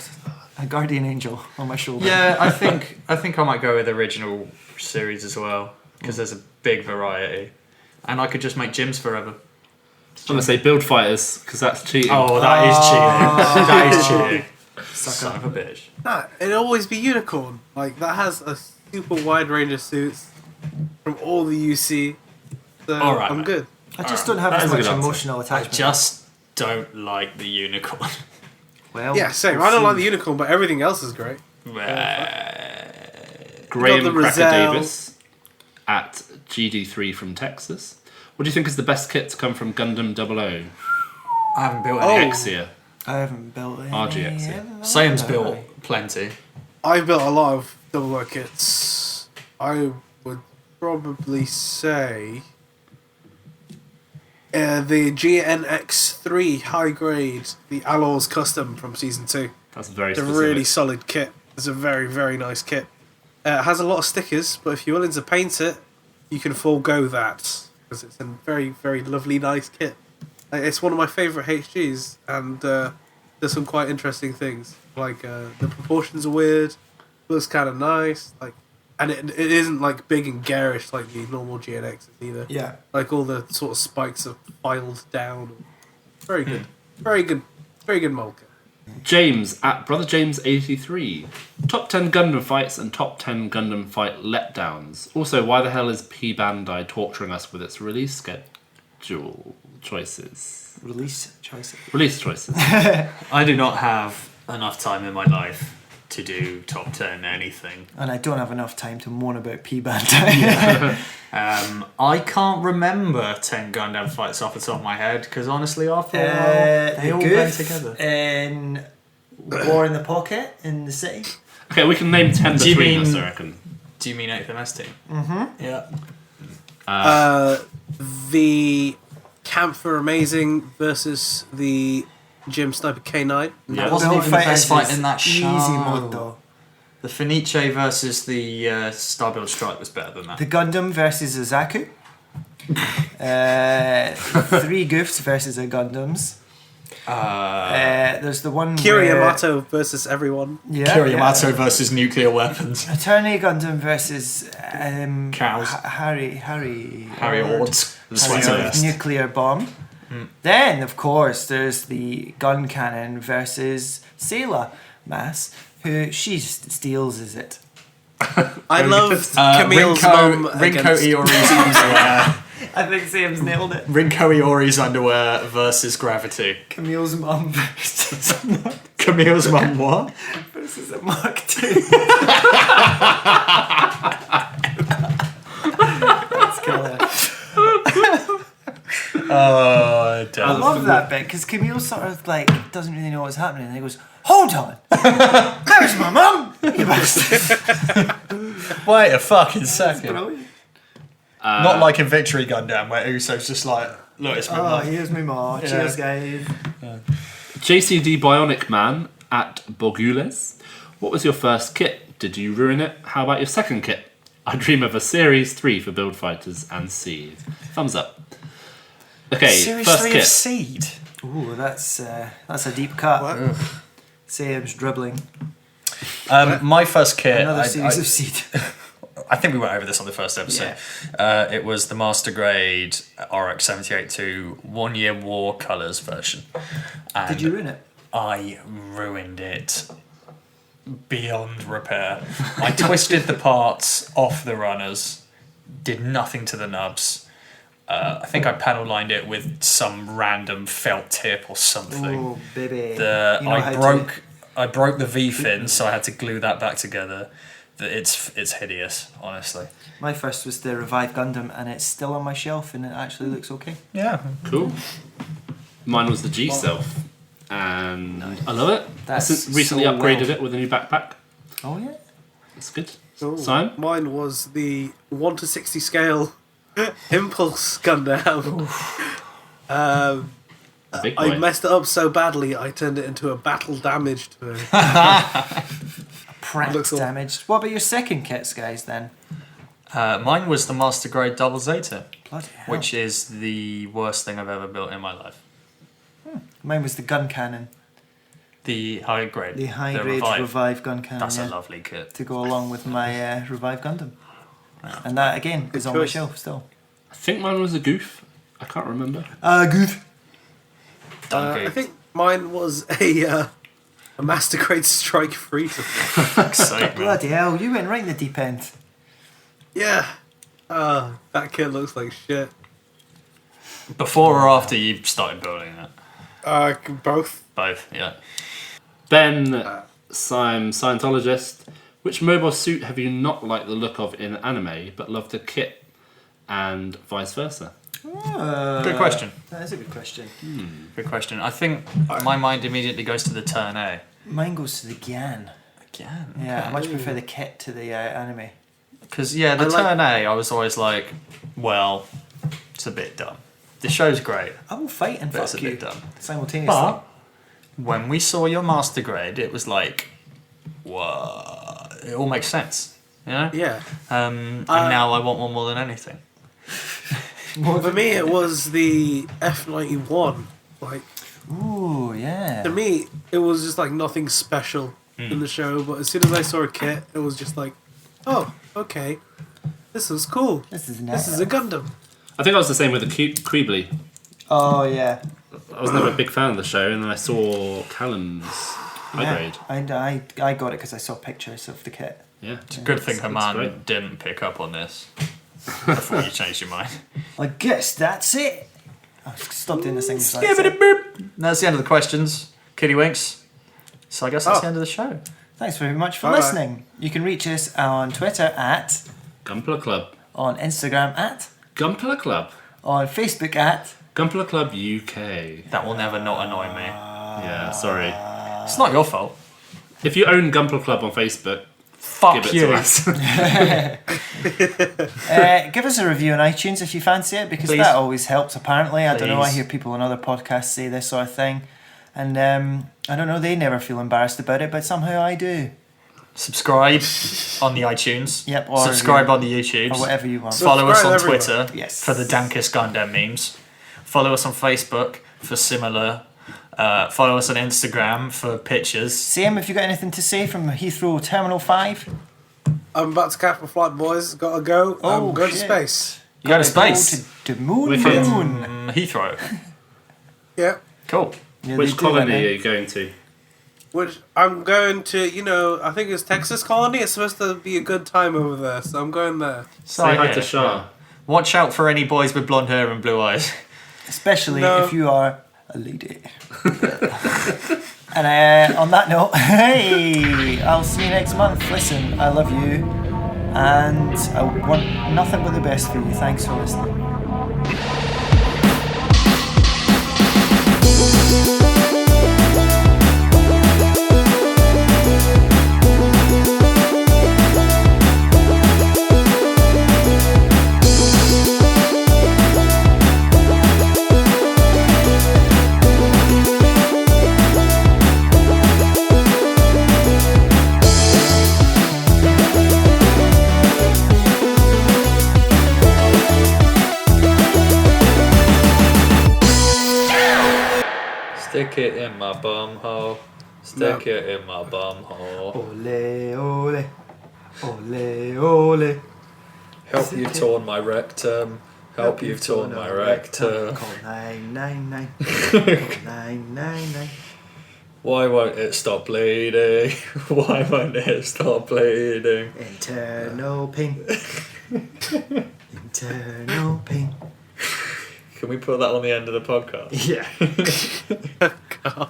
A guardian angel on my shoulder. Yeah, I think I might go with original series as well because there's a big variety, and I could just make gyms forever. I'm gonna say build fighters because that's cheating. Oh, that is cheating. That is cheating. Son of a bitch. Nah, it'd always be unicorn. Like that has a super wide range of suits from all the UC. So All right, I'm mate. good. I just don't have That as is a much good answer. emotional I attachment. just don't like the unicorn. Well, Yeah, same. we'll I don't see. like the unicorn, but everything else is great. Graham the Cracker Rizal. Davis at GD3 from Texas. What do you think is the best kit to come from Gundam 00? I haven't built Oh. any. Exia. I haven't built any. RGX, yeah. Sayem's built plenty. I've built a lot of double O kits. I would probably say the GNX3 high grade, the Alloys custom from season 2. That's very It's a specific. really solid kit. It's a very, very nice kit. It has a lot of stickers, but if you're willing to paint it, you can forego that because it's a very, very lovely, nice kit. It's one of my favourite HGs, and there's some quite interesting things. Like the proportions are weird, looks kind of nice, and it isn't like big and garish like the normal GNXs either. Yeah. Like all the sort of spikes are filed down. Very good, very good, very good mold kit. James at Brother James 83. Top 10 Gundam fights and top 10 Gundam fight letdowns. Also, why the hell is P Bandai torturing us with its release schedule choices? Release choices. Release choices. I do not have enough time in my life to do top 10 anything. And I don't have enough time to moan about P Bandai. I can't remember 10 Gundam fights off the top of my head because honestly, after a while, they the all goof blend together. in War in the Pocket in the city. Okay, we can name 10 Do you between mean- us, I reckon. Do you mean 8th MS team? Mm-hmm. Yeah. The Camp for Amazing versus the Gym Sniper K9. Yeah. That wasn't even the best fight is in that easy show. mode though. The Fenice versus the Starbuild Strike was better than that. The Gundam versus a Zaku. 3 goofs versus a Gundams. There's the one Kira where- Yamato versus everyone. Yeah, Kira yeah. Yamato versus nuclear weapons. Attorney Gundam versus Cows. Harry Ords. The Harry sweater Ord vest. nuclear bomb. Then, of course, there's the gun cannon versus Sayla Mass, who she steals, is it? I loved Camille's mum Rinko against... Iori's underwear. I think Sam's nailed it. Rinko Iori's underwear versus Gravity. Camille's mum versus Camille's mum what? versus a Mark II. Let's kill it. Oh, I love that bit because Camille sort of like doesn't really know what's happening, and he goes, "Hold on, there's my mum." You bastard. Wait a fucking second. Brilliant. Not like in Victory Gundam where Uso's just like, look, it's my Oh, mum. here's my mom. Cheers, guys. JCD Bionic Man at Bogules. What was your first kit? Did you ruin it? How about your second kit? I dream of a Series 3 for Build Fighters and Seed. Thumbs up. Okay, Series first 3 kit. of Seed. Ooh, that's a deep cut. Sam's dribbling. My first kit, Another series of seed. I think we went over this on the first episode. It was the Master Grade RX 78-2 1 Year War Colours version. And Did you ruin it? I ruined it beyond repair. I twisted the parts off the runners, did nothing to the nubs. I think I panel lined it with some random felt tip or something. Oh, baby. You know how I broke the V fin, so I had to glue that back together. It's hideous, honestly. My first was the Revive Gundam, and it's still on my shelf, and it actually looks okay. Yeah. Cool. Mine was the G Self, and I love it. That's I recently so upgraded well. it with a new backpack. Oh yeah. It's good. Oh, Simon? mine was the 1:60 scale Impulse Gundam. Big I boy. messed it up so badly, I turned it into a battle damaged. Pranked Looks all- damaged. What about your second kits, guys? Then. Mine was the Master Grade Double Zeta, Bloody hell. which is the worst thing I've ever built in my life. Mine was the gun cannon. The high grade. The high grade revive gun cannon. That's a lovely kit. To go along with my revive Gundam. And that again is on my shelf still. I think mine was a goof. I can't remember. Good. Done I think mine was a Master Grade Strike Freezer. fuck's sake, man. Bloody hell, you went right in the deep end. Yeah. That kit looks like shit. Before or after you started building it? Both. Both, yeah. Ben, Sayem, Scientologist. Which mobile suit have you not liked the look of in anime, but loved the kit, and vice versa? Good question. That is a good question. Good question. I think my mind immediately goes to the turn A. Mine goes to the Gyan. Again? Yeah, I much prefer the kit to the anime. Because, the turn A, I was always like, well, it's a bit dumb. The show's great, I will fight and but it's fuck a you bit dumb. simultaneously. But when we saw your master grade, it was like, whoa, it all makes sense, you know? Yeah. And now I want one more than anything. For me, it was the F91. Like, Ooh, yeah. to me, it was just like nothing special in the show. But as soon as I saw a kit, it was just like, oh, okay, this is cool. This is This is a Gundam. I think I was the same with the Queebly. Oh, yeah. I was never a big fan of the show, and then I saw Callum's high grade. I got it because I saw pictures of the kit. Yeah. It's a good thing It's Haman great. didn't pick up on this before you changed your mind. I guess that's it. I've stopped doing this thing. That's the end of the questions. Kitty winks. So I guess that's the end of the show. Thanks very much for Bye-bye. listening. You can reach us on Twitter at, Gunpla Club. on Instagram at, Gunpla Club. on Facebook at. Gunpla Club UK. That will never not annoy me. Yeah, sorry. It's not your fault. If you own Gunpla Club on Facebook, Fuck give it you. to us. Give us a review on iTunes if you fancy it, because Please. that always helps apparently. I don't know, I Please. hear people on other podcasts say this sort of thing. And I don't know, they never feel embarrassed about it, but somehow I do. Subscribe on the iTunes. Yep, or Subscribe on the YouTubes. Or whatever you want. Follow us on Subscribe everywhere. Twitter Yes. for the dankest Gundam memes. Follow us on Facebook for similar. Follow us on Instagram for pictures. Sam, have you got anything to say from Heathrow Terminal 5? I'm about to catch my flight, boys. Gotta go. Oh, Go to shit. space. You go to space. Go to the moon. Wicked. Heathrow. Yeah. Cool. Yeah, which they do that colony now. are you going to? Which I'm going to, I think it's Texas colony. It's supposed to be a good time over there, so I'm going there. Say hi yeah, to Shah. Watch out for any boys with blonde hair and blue eyes. Especially No. if you are a lady. And on that note, hey, I'll see you next month. Listen, I love you, and I want nothing but the best for you. Thanks for listening. Stick it in my bum hole. Stick it in my bum hole. Ole, ole, ole, ole. Help you've torn my rectum. Help you've torn my rectum. Call 999. Call 999. Why won't it stop bleeding? Why won't it stop bleeding? Internal pain. Internal pain. Can we put that on the end of the podcast? Yeah. God.